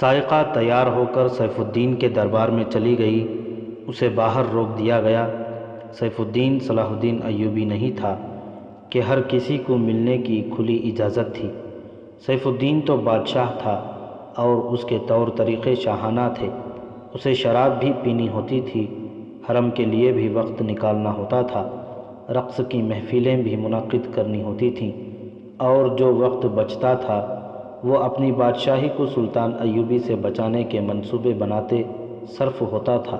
سائقہ تیار ہو کر سیف الدین کے دربار میں چلی گئی۔ اسے باہر روک دیا گیا۔ سیف الدین صلاح الدین ایوبی نہیں تھا کہ ہر کسی کو ملنے کی کھلی اجازت تھی۔ سیف الدین تو بادشاہ تھا اور اس کے طور طریقے شاہانہ تھے۔ اسے شراب بھی پینی ہوتی تھی، حرم کے لیے بھی وقت نکالنا ہوتا تھا، رقص کی محفلیں بھی منعقد کرنی ہوتی تھیں، اور جو وقت بچتا تھا وہ اپنی بادشاہی کو سلطان ایوبی سے بچانے کے منصوبے بناتے صرف ہوتا تھا۔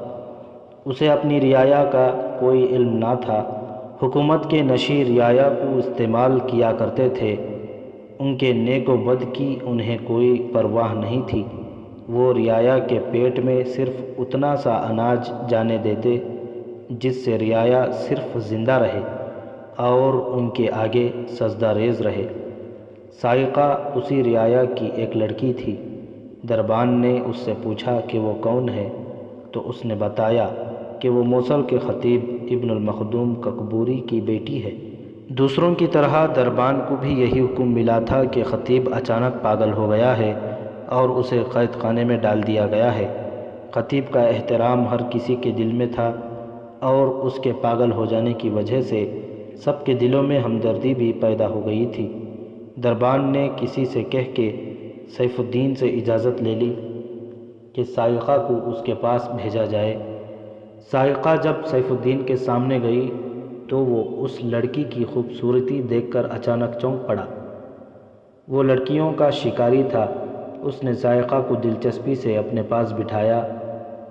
اسے اپنی رعایا کا کوئی علم نہ تھا۔ حکومت کے نشی رعایا کو استعمال کیا کرتے تھے، ان کے نیک و بد کی انہیں کوئی پرواہ نہیں تھی۔ وہ رعایا کے پیٹ میں صرف اتنا سا اناج جانے دیتے جس سے رعایا صرف زندہ رہے اور ان کے آگے سجدہ ریز رہے۔ سائقہ اسی رعایا کی ایک لڑکی تھی۔ دربان نے اس سے پوچھا کہ وہ کون ہے، تو اس نے بتایا کہ وہ موصل کے خطیب ابن المخدوم ککبوری کی بیٹی ہے۔ دوسروں کی طرح دربان کو بھی یہی حکم ملا تھا کہ خطیب اچانک پاگل ہو گیا ہے اور اسے قید خانے میں ڈال دیا گیا ہے۔ خطیب کا احترام ہر کسی کے دل میں تھا اور اس کے پاگل ہو جانے کی وجہ سے سب کے دلوں میں ہمدردی بھی پیدا ہو گئی تھی۔ دربان نے کسی سے کہہ کے سیف الدین سے اجازت لے لی کہ سائقہ کو اس کے پاس بھیجا جائے۔ سائقہ جب سیف الدین کے سامنے گئی تو وہ اس لڑکی کی خوبصورتی دیکھ کر اچانک چونک پڑا۔ وہ لڑکیوں کا شکاری تھا۔ اس نے سائقہ کو دلچسپی سے اپنے پاس بٹھایا۔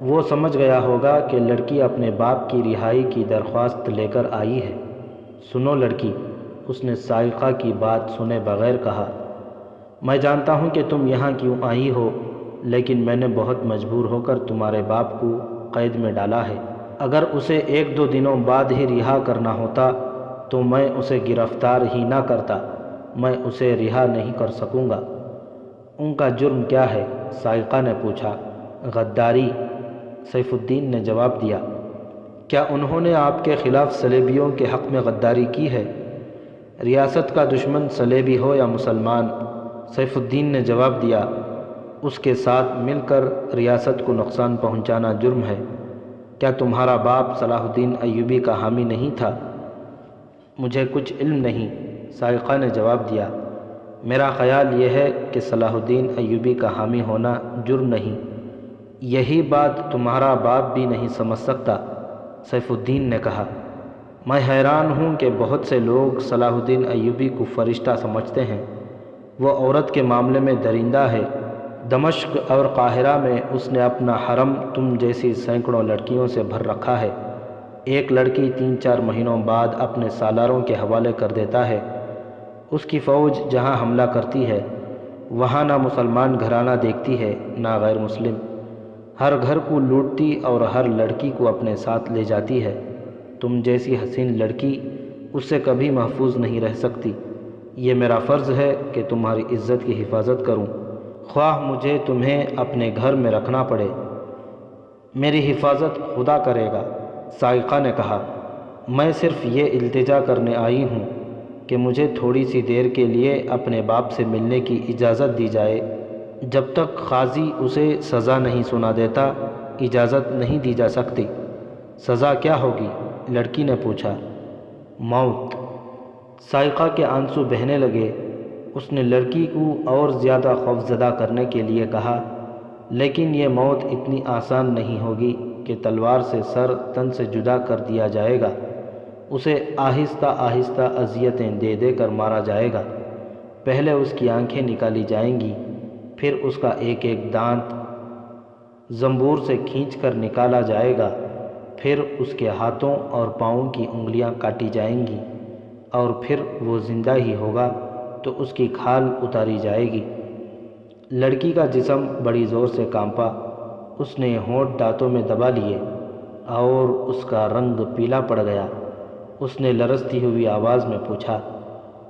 وہ سمجھ گیا ہوگا کہ لڑکی اپنے باپ کی رہائی کی درخواست لے کر آئی ہے۔ سنو لڑکی، اس نے سائقہ کی بات سنے بغیر کہا، میں جانتا ہوں کہ تم یہاں کیوں آئی ہو، لیکن میں نے بہت مجبور ہو کر تمہارے باپ کو قید میں ڈالا ہے۔ اگر اسے 1-2 دنوں بعد ہی رہا کرنا ہوتا تو میں اسے گرفتار ہی نہ کرتا۔ میں اسے رہا نہیں کر سکوں گا۔ ان کا جرم کیا ہے؟ سائقہ نے پوچھا۔ غداری، سیف الدین نے جواب دیا۔ کیا انہوں نے آپ کے خلاف صلیبیوں کے حق میں غداری کی ہے؟ ریاست کا دشمن صلیبی ہو یا مسلمان، سیف الدین نے جواب دیا، اس کے ساتھ مل کر ریاست کو نقصان پہنچانا جرم ہے۔ کیا تمہارا باپ صلاح الدین ایوبی کا حامی نہیں تھا؟ مجھے کچھ علم نہیں، سائقہ نے جواب دیا۔ میرا خیال یہ ہے کہ صلاح الدین ایوبی کا حامی ہونا جرم نہیں۔ یہی بات تمہارا باپ بھی نہیں سمجھ سکتا، سیف الدین نے کہا۔ میں حیران ہوں کہ بہت سے لوگ صلاح الدین ایوبی کو فرشتہ سمجھتے ہیں۔ وہ عورت کے معاملے میں درندہ ہے۔ دمشق اور قاہرہ میں اس نے اپنا حرم تم جیسی سینکڑوں لڑکیوں سے بھر رکھا ہے۔ ایک لڑکی 3-4 مہینوں بعد اپنے سالاروں کے حوالے کر دیتا ہے۔ اس کی فوج جہاں حملہ کرتی ہے وہاں نہ مسلمان گھرانہ دیکھتی ہے نہ غیر مسلم، ہر گھر کو لوٹتی اور ہر لڑکی کو اپنے ساتھ لے جاتی ہے۔ تم جیسی حسین لڑکی اس سے کبھی محفوظ نہیں رہ سکتی۔ یہ میرا فرض ہے کہ تمہاری عزت کی حفاظت کروں، خواہ مجھے تمہیں اپنے گھر میں رکھنا پڑے۔ میری حفاظت خدا کرے گا، سائقہ نے کہا۔ میں صرف یہ التجا کرنے آئی ہوں کہ مجھے تھوڑی سی دیر کے لیے اپنے باپ سے ملنے کی اجازت دی جائے۔ جب تک قاضی اسے سزا نہیں سنا دیتا اجازت نہیں دی جا سکتی۔ سزا کیا ہوگی؟ لڑکی نے پوچھا۔ موت، سائقہ کے آنسو بہنے لگے۔ اس نے لڑکی کو اور زیادہ خوفزدہ کرنے کے لیے کہا، لیکن یہ موت اتنی آسان نہیں ہوگی کہ تلوار سے سر تن سے جدا کر دیا جائے گا۔ اسے آہستہ آہستہ اذیتیں دے دے کر مارا جائے گا۔ پہلے اس کی آنکھیں نکالی جائیں گی، پھر اس کا ایک ایک دانت زنبور سے کھینچ کر نکالا جائے گا، پھر اس کے ہاتھوں اور پاؤں کی انگلیاں کاٹی جائیں گی، اور پھر وہ زندہ ہی ہوگا تو اس کی کھال اتاری جائے گی۔ لڑکی کا جسم بڑی زور سے کانپا۔ اس نے ہونٹ دانتوں میں دبا لیے اور اس کا رنگ پیلا پڑ گیا۔ اس نے لرزتی ہوئی آواز میں پوچھا،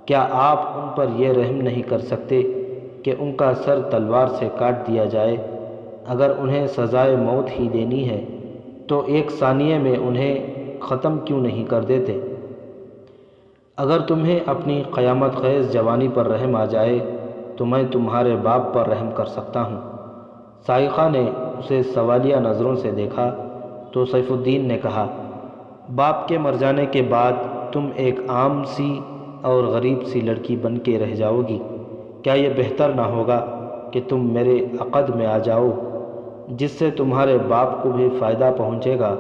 کیا آپ ان پر یہ رحم نہیں کر سکتے کہ ان کا سر تلوار سے کاٹ دیا جائے؟ اگر انہیں سزائے موت ہی دینی ہے تو 1 ثانیے میں انہیں ختم کیوں نہیں کر دیتے؟ اگر تمہیں اپنی قیامت خیز جوانی پر رحم آ جائے تو میں تمہارے باپ پر رحم کر سکتا ہوں۔ سائقہ نے اسے سوالیہ نظروں سے دیکھا تو سیف الدین نے کہا، باپ کے مر جانے کے بعد تم ایک عام سی اور غریب سی لڑکی بن کے رہ جاؤ گی، کیا یہ بہتر نہ ہوگا کہ تم میرے عقد میں آ جاؤ، جس سے تمہارے باپ کو بھی فائدہ پہنچے گا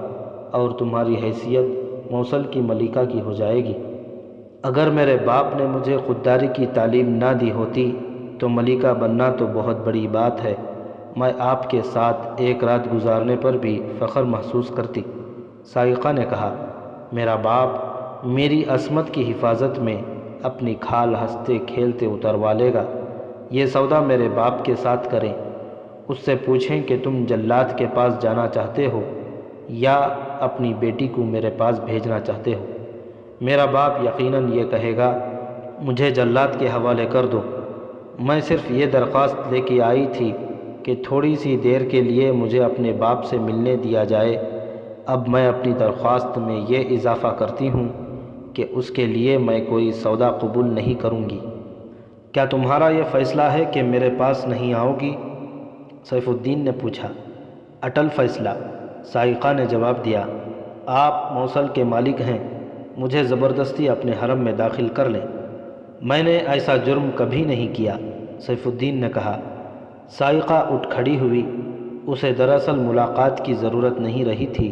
اور تمہاری حیثیت موصل کی ملکہ کی ہو جائے گی۔ اگر میرے باپ نے مجھے خودداری کی تعلیم نہ دی ہوتی تو ملکہ بننا تو بہت بڑی بات ہے، میں آپ کے ساتھ ایک رات گزارنے پر بھی فخر محسوس کرتی۔ سائقہ نے کہا، میرا باپ میری عصمت کی حفاظت میں اپنی کھال ہنستے کھیلتے اتروا لے گا، یہ سودا میرے باپ کے ساتھ کریں، اس سے پوچھیں کہ تم جلاد کے پاس جانا چاہتے ہو یا اپنی بیٹی کو میرے پاس بھیجنا چاہتے ہو۔ میرا باپ یقیناً یہ کہے گا، مجھے جلاد کے حوالے کر دو، میں صرف یہ درخواست لے کے آئی تھی کہ تھوڑی سی دیر کے لیے مجھے اپنے باپ سے ملنے دیا جائے، اب میں اپنی درخواست میں یہ اضافہ کرتی ہوں کہ اس کے لیے میں کوئی سودا قبول نہیں کروں گی۔ کیا تمہارا یہ فیصلہ ہے کہ میرے پاس نہیں آؤ گی؟ سیف الدین نے پوچھا۔ اٹل فیصلہ، سائقہ نے جواب دیا، آپ موصل کے مالک ہیں، مجھے زبردستی اپنے حرم میں داخل کر لیں۔ میں نے ایسا جرم کبھی نہیں کیا، سیف الدین نے کہا۔ سائقہ اٹھ کھڑی ہوئی، اسے دراصل ملاقات کی ضرورت نہیں رہی تھی،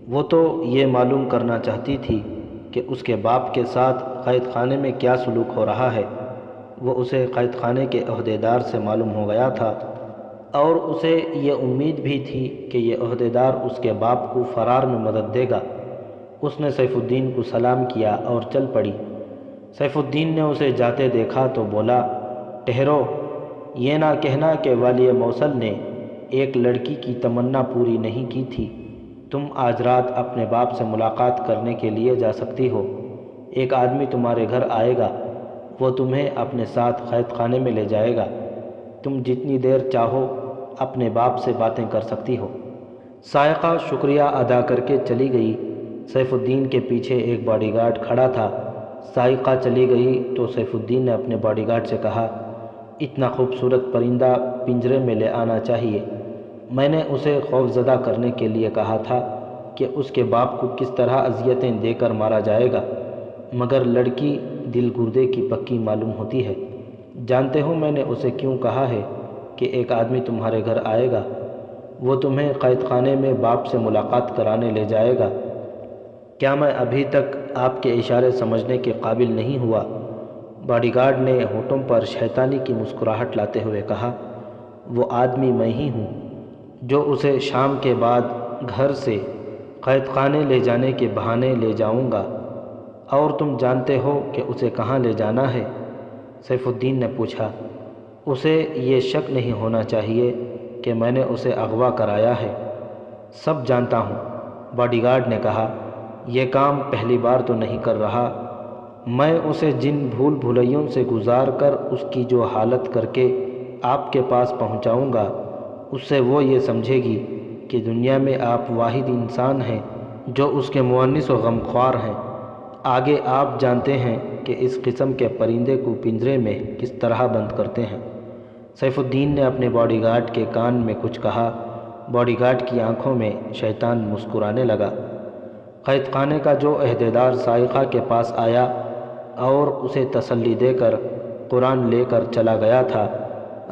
وہ تو یہ معلوم کرنا چاہتی تھی کہ اس کے باپ کے ساتھ قید خانے میں کیا سلوک ہو رہا ہے۔ وہ اسے قید خانے کے عہدیدار سے معلوم ہو گیا تھا اور اسے یہ امید بھی تھی کہ یہ عہدیدار اس کے باپ کو فرار میں مدد دے گا۔ اس نے سیف الدین کو سلام کیا اور چل پڑی۔ سیف الدین نے اسے جاتے دیکھا تو بولا، ٹھہرو، یہ نہ کہنا کہ والی موصل نے ایک لڑکی کی تمنا پوری نہیں کی تھی، تم آج رات اپنے باپ سے ملاقات کرنے کے لیے جا سکتی ہو، ایک آدمی تمہارے گھر آئے گا، وہ تمہیں اپنے ساتھ قید خانے میں لے جائے گا، تم جتنی دیر چاہو اپنے باپ سے باتیں کر سکتی ہو۔ سائقہ شکریہ ادا کر کے چلی گئی۔ سیف الدین کے پیچھے ایک باڈی گارڈ کھڑا تھا۔ سائقہ چلی گئی تو سیف الدین نے اپنے باڈی گارڈ سے کہا، اتنا خوبصورت پرندہ پنجرے میں لے آنا چاہیے، میں نے اسے خوف زدہ کرنے کے لیے کہا تھا کہ اس کے باپ کو کس طرح اذیتیں دے کر مارا جائے گا، مگر لڑکی دل گردے کی پکی معلوم ہوتی ہے۔ جانتے ہو میں نے اسے کیوں کہا ہے کہ ایک آدمی تمہارے گھر آئے گا، وہ تمہیں قید خانے میں باپ سے ملاقات کرانے لے جائے گا؟ کیا میں ابھی تک آپ کے اشارے سمجھنے کے قابل نہیں ہوا؟ باڈی گارڈ نے ہونٹوں پر شیطانی کی مسکراہٹ لاتے ہوئے کہا، وہ آدمی میں ہی ہوں جو اسے شام کے بعد گھر سے قید خانے لے جانے کے بہانے لے جاؤں گا، اور تم جانتے ہو کہ اسے کہاں لے جانا ہے؟ سیف الدین نے پوچھا۔ اسے یہ شک نہیں ہونا چاہیے کہ میں نے اسے اغوا کرایا ہے۔ سب جانتا ہوں، باڈی گارڈ نے کہا، یہ کام پہلی بار تو نہیں کر رہا، میں اسے جن بھول بھلیوں سے گزار کر اس کی جو حالت کر کے آپ کے پاس پہنچاؤں گا، اس سے وہ یہ سمجھے گی کہ دنیا میں آپ واحد انسان ہیں جو اس کے مونس و غمخوار ہیں۔ آگے آپ جانتے ہیں کہ اس قسم کے پرندے کو پنجرے میں کس طرح بند کرتے ہیں۔ سیف الدین نے اپنے باڈی گارڈ کے کان میں کچھ کہا۔ باڈی گارڈ کی آنکھوں میں شیطان مسکرانے لگا۔ قید خانے کا جو عہدیدار سائقہ کے پاس آیا اور اسے تسلی دے کر قرآن لے کر چلا گیا تھا،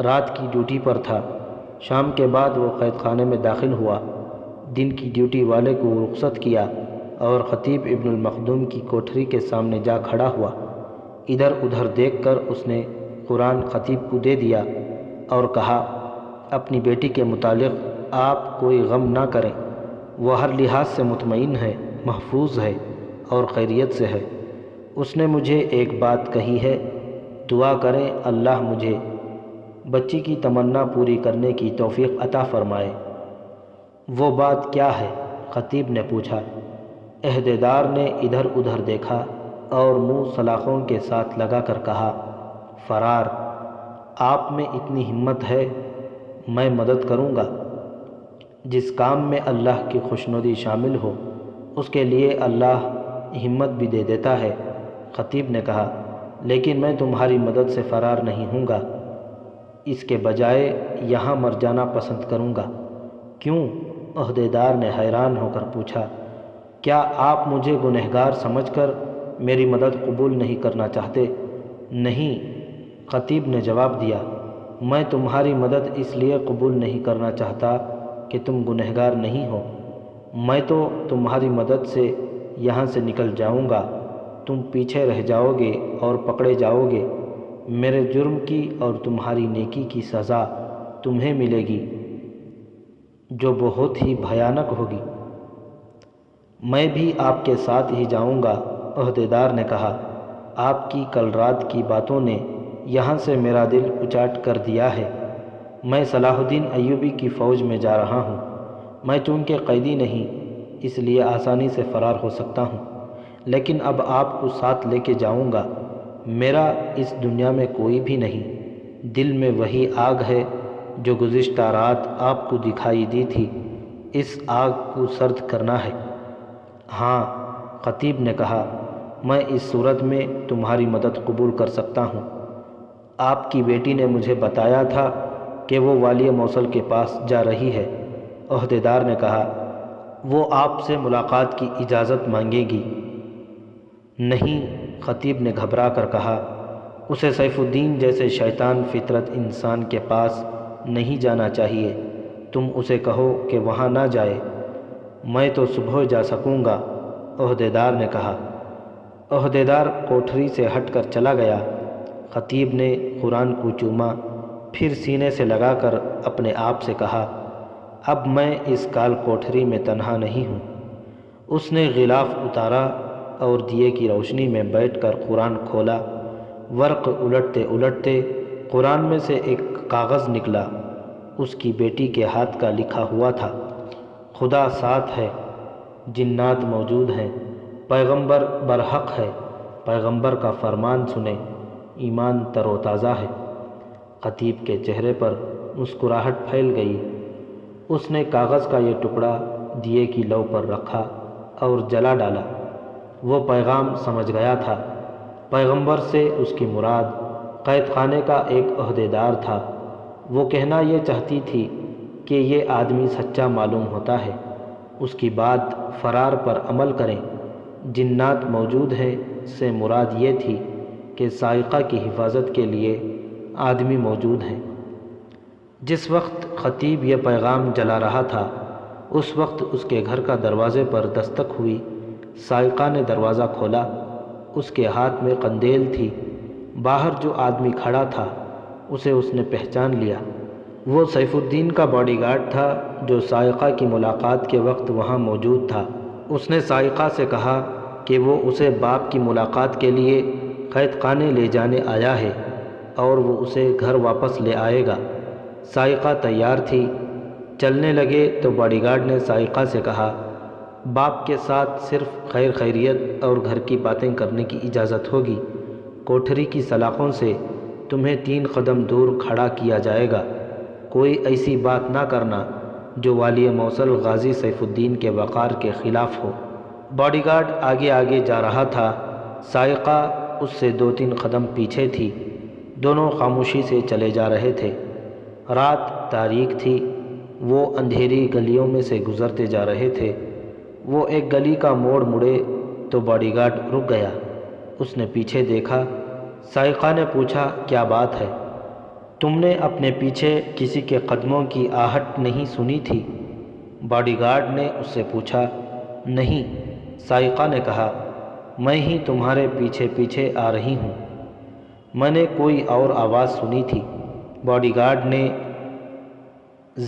رات کی ڈیوٹی پر تھا۔ شام کے بعد وہ قید خانے میں داخل ہوا، دن کی ڈیوٹی والے کو رخصت کیا اور خطیب ابن المخدوم کی کوٹھری کے سامنے جا کھڑا ہوا۔ ادھر ادھر دیکھ کر اس نے قرآن خطیب کو دے دیا اور کہا، اپنی بیٹی کے متعلق آپ کوئی غم نہ کریں، وہ ہر لحاظ سے مطمئن ہے، محفوظ ہے اور خیریت سے ہے۔ اس نے مجھے ایک بات کہی ہے، دعا کریں اللہ مجھے بچی کی تمنا پوری کرنے کی توفیق عطا فرمائے۔ وہ بات کیا ہے؟ خطیب نے پوچھا۔ عہدیدار نے ادھر ادھر دیکھا اور منہ سلاخوں کے ساتھ لگا کر کہا، فرار۔ آپ میں اتنی ہمت ہے، میں مدد کروں گا۔ جس کام میں اللہ کی خوشنودی شامل ہو اس کے لیے اللہ ہمت بھی دے دیتا ہے۔ خطیب نے کہا، لیکن میں تمہاری مدد سے فرار نہیں ہوں گا۔ اس کے بجائے یہاں مر جانا پسند کروں گا۔ کیوں؟ عہدیدار نے حیران ہو کر پوچھا۔ کیا آپ مجھے گنہگار سمجھ کر میری مدد قبول نہیں کرنا چاہتے؟ نہیں، خطیب نے جواب دیا، میں تمہاری مدد اس لیے قبول نہیں کرنا چاہتا کہ تم گنہگار نہیں ہو۔ میں تو تمہاری مدد سے یہاں سے نکل جاؤں گا، تم پیچھے رہ جاؤ گے اور پکڑے جاؤ گے۔ میرے جرم کی اور تمہاری نیکی کی سزا تمہیں ملے گی، جو بہت ہی بھیانک ہوگی۔ میں بھی آپ کے ساتھ ہی جاؤں گا، عہدیدار نے کہا۔ آپ کی کل رات کی باتوں نے یہاں سے میرا دل اچاٹ کر دیا ہے۔ میں صلاح الدین ایوبی کی فوج میں جا رہا ہوں۔ میں چونکہ قیدی نہیں، اس لیے آسانی سے فرار ہو سکتا ہوں، لیکن اب آپ کو ساتھ لے کے جاؤں گا۔ میرا اس دنیا میں کوئی بھی نہیں، دل میں وہی آگ ہے جو گزشتہ رات آپ کو دکھائی دی تھی۔ اس آگ کو سرد کرنا ہے۔ ہاں، خطیب نے کہا، میں اس صورت میں تمہاری مدد قبول کر سکتا ہوں۔ آپ کی بیٹی نے مجھے بتایا تھا کہ وہ والی موصل کے پاس جا رہی ہے۔ عہدیدار نے کہا، وہ آپ سے ملاقات کی اجازت مانگے گی۔ نہیں، خطیب نے گھبرا کر کہا، اسے سیف الدین جیسے شیطان فطرت انسان کے پاس نہیں جانا چاہیے۔ تم اسے کہو کہ وہاں نہ جائے۔ میں تو صبح جا سکوں گا، عہدیدار نے کہا۔ عہدیدار کوٹھری سے ہٹ کر چلا گیا۔ خطیب نے قرآن کو چوما، پھر سینے سے لگا کر اپنے آپ سے کہا، اب میں اس کال کوٹھری میں تنہا نہیں ہوں۔ اس نے غلاف اتارا اور دیے کی روشنی میں بیٹھ کر قرآن کھولا۔ ورق الٹتے الٹتے قرآن میں سے ایک کاغذ نکلا۔ اس کی بیٹی کے ہاتھ کا لکھا ہوا تھا، خدا ساتھ ہے، جنات موجود ہیں، پیغمبر برحق ہے، پیغمبر کا فرمان سنیں، ایمان تر و تازہ ہے۔ خطیب کے چہرے پر مسکراہٹ پھیل گئی۔ اس نے کاغذ کا یہ ٹکڑا دیے کی لو پر رکھا اور جلا ڈالا۔ وہ پیغام سمجھ گیا تھا۔ پیغمبر سے اس کی مراد قید خانے کا ایک عہدیدار تھا۔ وہ کہنا یہ چاہتی تھی کہ یہ آدمی سچا معلوم ہوتا ہے، اس کی بات فرار پر عمل کریں۔ جنات موجود ہیں سے مراد یہ تھی کہ سائقہ کی حفاظت کے لیے آدمی موجود ہیں۔ جس وقت خطیب یہ پیغام جلا رہا تھا، اس وقت اس کے گھر کا دروازے پر دستک ہوئی۔ سائقہ نے دروازہ کھولا۔ اس کے ہاتھ میں قندیل تھی۔ باہر جو آدمی کھڑا تھا اسے اس نے پہچان لیا۔ وہ سیف الدین کا باڈی گارڈ تھا جو سائقہ کی ملاقات کے وقت وہاں موجود تھا۔ اس نے سائقہ سے کہا کہ وہ اسے باپ کی ملاقات کے لیے قید خانے لے جانے آیا ہے اور وہ اسے گھر واپس لے آئے گا۔ سائقہ تیار تھی۔ چلنے لگے تو باڈی گارڈ نے سائقہ سے کہا، باپ کے ساتھ صرف خیر خیریت اور گھر کی باتیں کرنے کی اجازت ہوگی۔ کوٹھری کی سلاخوں سے تمہیں 3 قدم دور کھڑا کیا جائے گا۔ کوئی ایسی بات نہ کرنا جو والی موصل غازی سیف الدین کے وقار کے خلاف ہو۔ باڈی گارڈ آگے آگے جا رہا تھا۔ سائقہ اس سے 2-3 قدم پیچھے تھی۔ دونوں خاموشی سے چلے جا رہے تھے۔ رات تاریک تھی۔ وہ اندھیری گلیوں میں سے گزرتے جا رہے تھے۔ وہ ایک گلی کا موڑ مڑے تو باڈی گارڈ رک گیا۔ اس نے پیچھے دیکھا۔ سائقہ نے پوچھا، کیا بات ہے؟ تم نے اپنے پیچھے کسی کے قدموں کی آہٹ نہیں سنی تھی؟ باڈی گارڈ نے اس سے پوچھا۔ نہیں، سائقہ نے کہا، میں ہی تمہارے پیچھے پیچھے آ رہی ہوں۔ میں نے کوئی اور آواز سنی تھی، باڈی گارڈ نے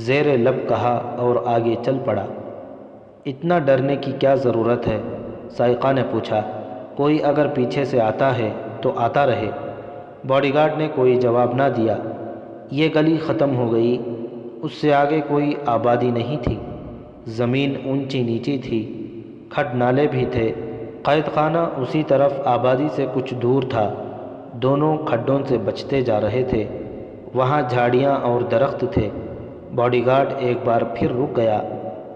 زیر لب کہا اور آگے چل پڑا۔ اتنا ڈرنے کی کیا ضرورت ہے؟ سائقہ نے پوچھا۔ کوئی اگر پیچھے سے آتا ہے تو آتا رہے۔ باڈی گارڈ نے کوئی جواب نہ دیا۔ یہ گلی ختم ہو گئی۔ اس سے آگے کوئی آبادی نہیں تھی۔ زمین اونچی نیچی تھی، کھڈ نالے بھی تھے۔ قید خانہ اسی طرف آبادی سے کچھ دور تھا۔ دونوں کھڈوں سے بچتے جا رہے تھے۔ وہاں جھاڑیاں اور درخت تھے۔ باڈی گارڈ ایک بار پھر رک گیا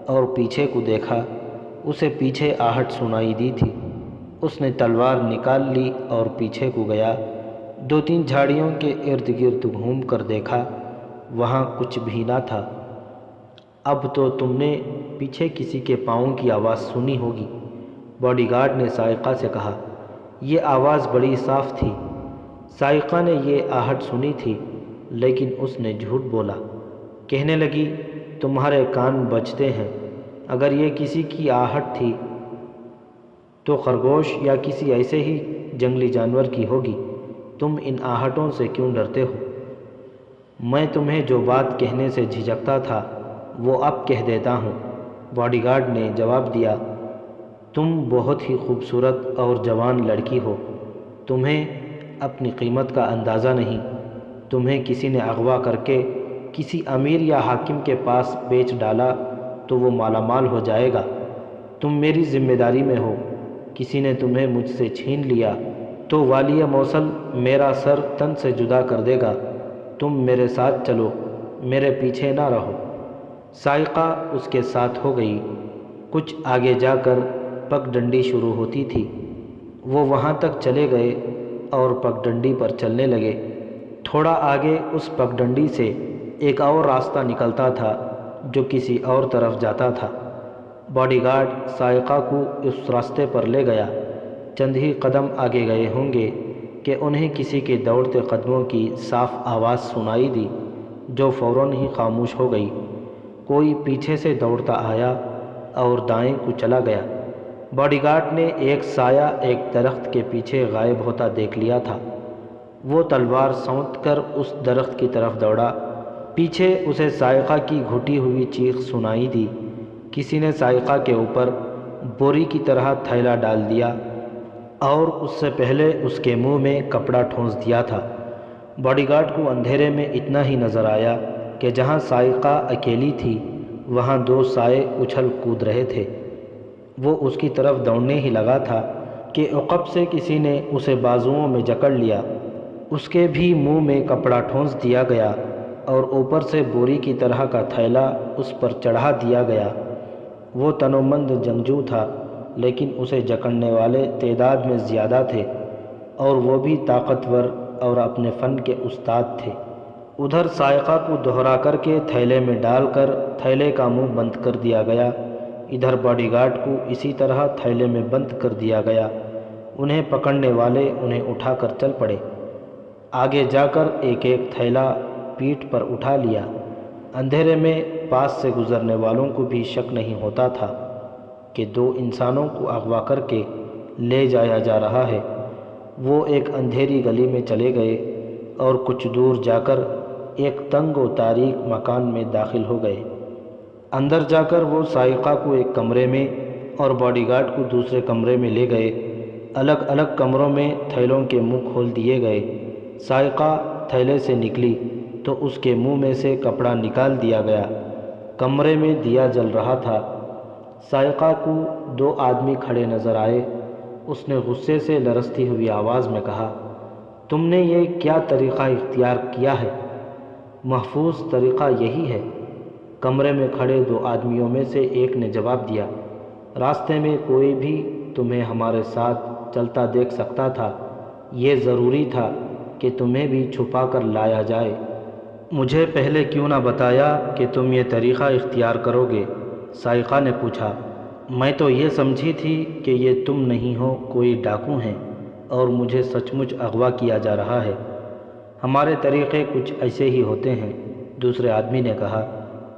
اور پیچھے کو دیکھا۔ اسے پیچھے آہٹ سنائی دی تھی۔ اس نے تلوار نکال لی اور پیچھے کو گیا۔ 2-3 جھاڑیوں کے ارد گرد گھوم کر دیکھا، وہاں کچھ بھی نہ تھا۔ اب تو تم نے پیچھے کسی کے پاؤں کی آواز سنی ہوگی، باڈی گارڈ نے سائقہ سے کہا۔ یہ آواز بڑی صاف تھی۔ سائقہ نے یہ آہٹ سنی تھی، لیکن اس نے جھوٹ بولا۔ کہنے لگی، تمہارے کان بجتے ہیں، اگر یہ کسی کی آہٹ تھی تو خرگوش یا کسی ایسے ہی جنگلی جانور کی ہوگی۔ تم ان آہٹوں سے کیوں ڈرتے ہو؟ میں تمہیں جو بات کہنے سے جھجکتا تھا وہ اب کہہ دیتا ہوں، باڈی گارڈ نے جواب دیا۔ تم بہت ہی خوبصورت اور جوان لڑکی ہو، تمہیں اپنی قیمت کا اندازہ نہیں۔ تمہیں کسی نے اغوا کر کے کسی امیر یا حاکم کے پاس بیچ ڈالا تو وہ مالا مال ہو جائے گا۔ تم میری ذمہ داری میں ہو، کسی نے تمہیں مجھ سے چھین لیا تو والی موصل میرا سر تن سے جدا کر دے گا۔ تم میرے ساتھ چلو، میرے پیچھے نہ رہو۔ سائقہ اس کے ساتھ ہو گئی۔ کچھ آگے جا کر پگ ڈنڈی شروع ہوتی تھی۔ وہ وہاں تک چلے گئے اور پگ ڈنڈی پر چلنے لگے۔ تھوڑا آگے اس پگ ڈنڈی سے ایک اور راستہ نکلتا تھا جو کسی اور طرف جاتا تھا۔ باڈی گارڈ سائقہ کو اس راستے پر لے گیا۔ چند ہی قدم آگے گئے ہوں گے کہ انہیں کسی کے دوڑتے قدموں کی صاف آواز سنائی دی، جو فوراً ہی خاموش ہو گئی۔ کوئی پیچھے سے دوڑتا آیا اور دائیں کو چلا گیا۔ باڈی گارڈ نے ایک سایہ ایک درخت کے پیچھے غائب ہوتا دیکھ لیا تھا۔ وہ تلوار سونت کر اس درخت کی طرف دوڑا۔ پیچھے اسے سائقہ کی گھٹی ہوئی چیخ سنائی دی۔ کسی نے سائقہ کے اوپر بوری کی طرح تھیلا ڈال دیا اور اس سے پہلے اس کے منہ میں کپڑا ٹھونس دیا تھا۔ باڈی گارڈ کو اندھیرے میں اتنا ہی نظر آیا کہ جہاں سائقہ اکیلی تھی وہاں 2 سائے اچھل کود رہے تھے۔ وہ اس کی طرف دوڑنے ہی لگا تھا کہ عقب سے کسی نے اسے بازوؤں میں جکڑ لیا۔ اس کے بھی منہ میں کپڑا ٹھونس دیا گیا اور اوپر سے بوری کی طرح کا تھیلا اس پر چڑھا دیا گیا۔ وہ تنومند جنگجو تھا، لیکن اسے جکڑنے والے تعداد میں زیادہ تھے، اور وہ بھی طاقتور اور اپنے فن کے استاد تھے۔ ادھر سائقہ کو دہرا کر کے تھیلے میں ڈال کر تھیلے کا منہ بند کر دیا گیا، ادھر باڈی گارڈ کو اسی طرح تھیلے میں بند کر دیا گیا۔ انہیں پکڑنے والے انہیں اٹھا کر چل پڑے۔ آگے جا کر ایک ایک تھیلا پیٹھ پر اٹھا لیا۔ اندھیرے میں پاس سے گزرنے والوں کو بھی شک نہیں ہوتا تھا کہ 2 انسانوں کو اغوا کر کے لے جایا جا رہا ہے۔ وہ ایک اندھیری گلی میں چلے گئے اور کچھ دور جا کر ایک تنگ و تاریک مکان میں داخل ہو گئے۔ اندر جا کر وہ سائقہ کو ایک کمرے میں اور باڈی گارڈ کو دوسرے کمرے میں لے گئے۔ الگ الگ کمروں میں تھیلوں کے منہ کھول دیے گئے۔ سائقہ تھیلے سے نکلی تو اس کے منہ میں سے کپڑا نکال دیا گیا۔ کمرے میں دیا جل رہا تھا۔ سائقہ کو 2 آدمی کھڑے نظر آئے۔ اس نے غصے سے لرزتی ہوئی آواز میں کہا، تم نے یہ کیا طریقہ اختیار کیا ہے؟ محفوظ طریقہ یہی ہے۔ کمرے میں کھڑے 2 آدمیوں میں سے ایک نے جواب دیا، راستے میں کوئی بھی تمہیں ہمارے ساتھ چلتا دیکھ سکتا تھا، یہ ضروری تھا کہ تمہیں بھی چھپا کر لایا جائے۔ مجھے پہلے کیوں نہ بتایا کہ تم یہ طریقہ اختیار کرو گے؟ سائقہ نے پوچھا۔ میں تو یہ سمجھی تھی کہ یہ تم نہیں ہو، کوئی ڈاکو ہیں اور مجھے سچ مچ اغوا کیا جا رہا ہے۔ ہمارے طریقے کچھ ایسے ہی ہوتے ہیں، دوسرے آدمی نے کہا۔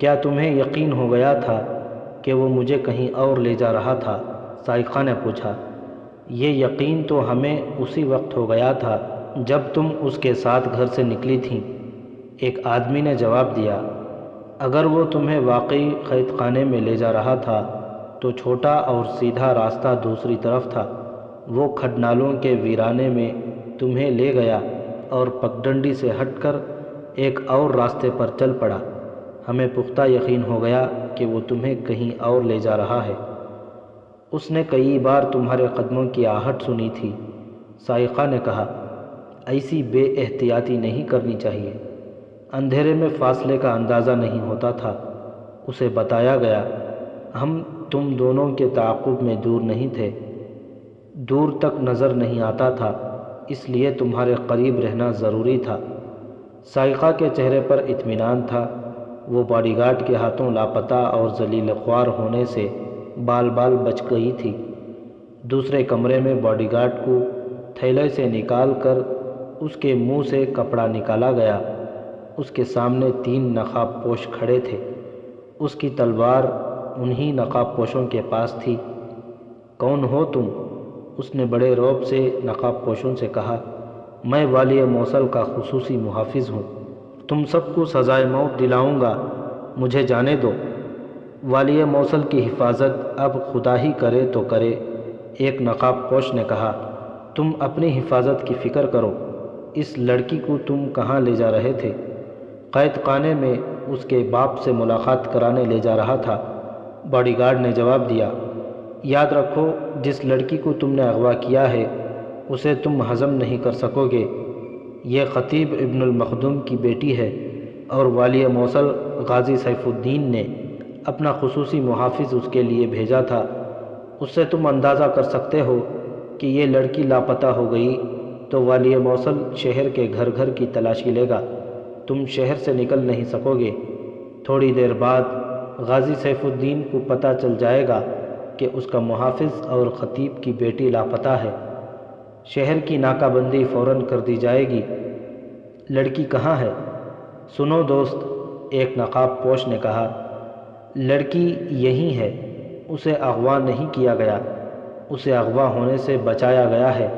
کیا تمہیں یقین ہو گیا تھا کہ وہ مجھے کہیں اور لے جا رہا تھا؟ سائقہ نے پوچھا۔ یہ یقین تو ہمیں اسی وقت ہو گیا تھا جب تم اس کے ساتھ گھر سے نکلی تھیں، ایک آدمی نے جواب دیا۔ اگر وہ تمہیں واقعی قید خانے میں لے جا رہا تھا تو چھوٹا اور سیدھا راستہ دوسری طرف تھا۔ وہ کھڈنالوں کے ویرانے میں تمہیں لے گیا اور پگڈنڈی سے ہٹ کر ایک اور راستے پر چل پڑا۔ ہمیں پختہ یقین ہو گیا کہ وہ تمہیں کہیں اور لے جا رہا ہے۔ اس نے کئی بار تمہارے قدموں کی آہٹ سنی تھی، سائقہ نے کہا۔ ایسی بے احتیاطی نہیں کرنی چاہیے۔ اندھیرے میں فاصلے کا اندازہ نہیں ہوتا تھا۔ اسے بتایا گیا، ہم تم دونوں کے تعاقب میں دور نہیں تھے، دور تک نظر نہیں آتا تھا، اس لیے تمہارے قریب رہنا ضروری تھا۔ سائقہ کے چہرے پر اطمینان تھا۔ وہ باڈی گارڈ کے ہاتھوں لاپتہ اور ذلیل خوار ہونے سے بال بال بچ گئی تھی۔ دوسرے کمرے میں باڈی گارڈ کو تھیلے سے نکال کر اس کے منہ سے کپڑا نکالا گیا۔ اس کے سامنے 3 نقاب پوش کھڑے تھے۔ اس کی تلوار انہی نقاب پوشوں کے پاس تھی۔ کون ہو تم؟ اس نے بڑے رعب سے نقاب پوشوں سے کہا۔ میں والی موصل کا خصوصی محافظ ہوں۔ تم سب کو سزائے موت دلاؤں گا، مجھے جانے دو۔ والی موصل کی حفاظت اب خدا ہی کرے تو کرے، ایک نقاب پوش نے کہا۔ تم اپنی حفاظت کی فکر کرو۔ اس لڑکی کو تم کہاں لے جا رہے تھے؟ قید خانے میں اس کے باپ سے ملاقات کرانے لے جا رہا تھا، باڈی گارڈ نے جواب دیا۔ یاد رکھو، جس لڑکی کو تم نے اغوا کیا ہے اسے تم ہضم نہیں کر سکو گے۔ یہ خطیب ابن المخدوم کی بیٹی ہے اور والی موصل غازی سیف الدین نے اپنا خصوصی محافظ اس کے لیے بھیجا تھا۔ اس سے تم اندازہ کر سکتے ہو کہ یہ لڑکی لاپتہ ہو گئی تو والی موصل شہر کے گھر گھر کی تلاشی لے گا، تم شہر سے نکل نہیں سکو گے۔ تھوڑی دیر بعد غازی سیف الدین کو پتہ چل جائے گا کہ اس کا محافظ اور خطیب کی بیٹی لاپتہ ہے۔ شہر کی ناکہ بندی فوراً کر دی جائے گی۔ لڑکی کہاں ہے؟ سنو دوست، ایک نقاب پوش نے کہا، لڑکی یہی ہے، اسے اغوا نہیں کیا گیا، اسے اغوا ہونے سے بچایا گیا ہے۔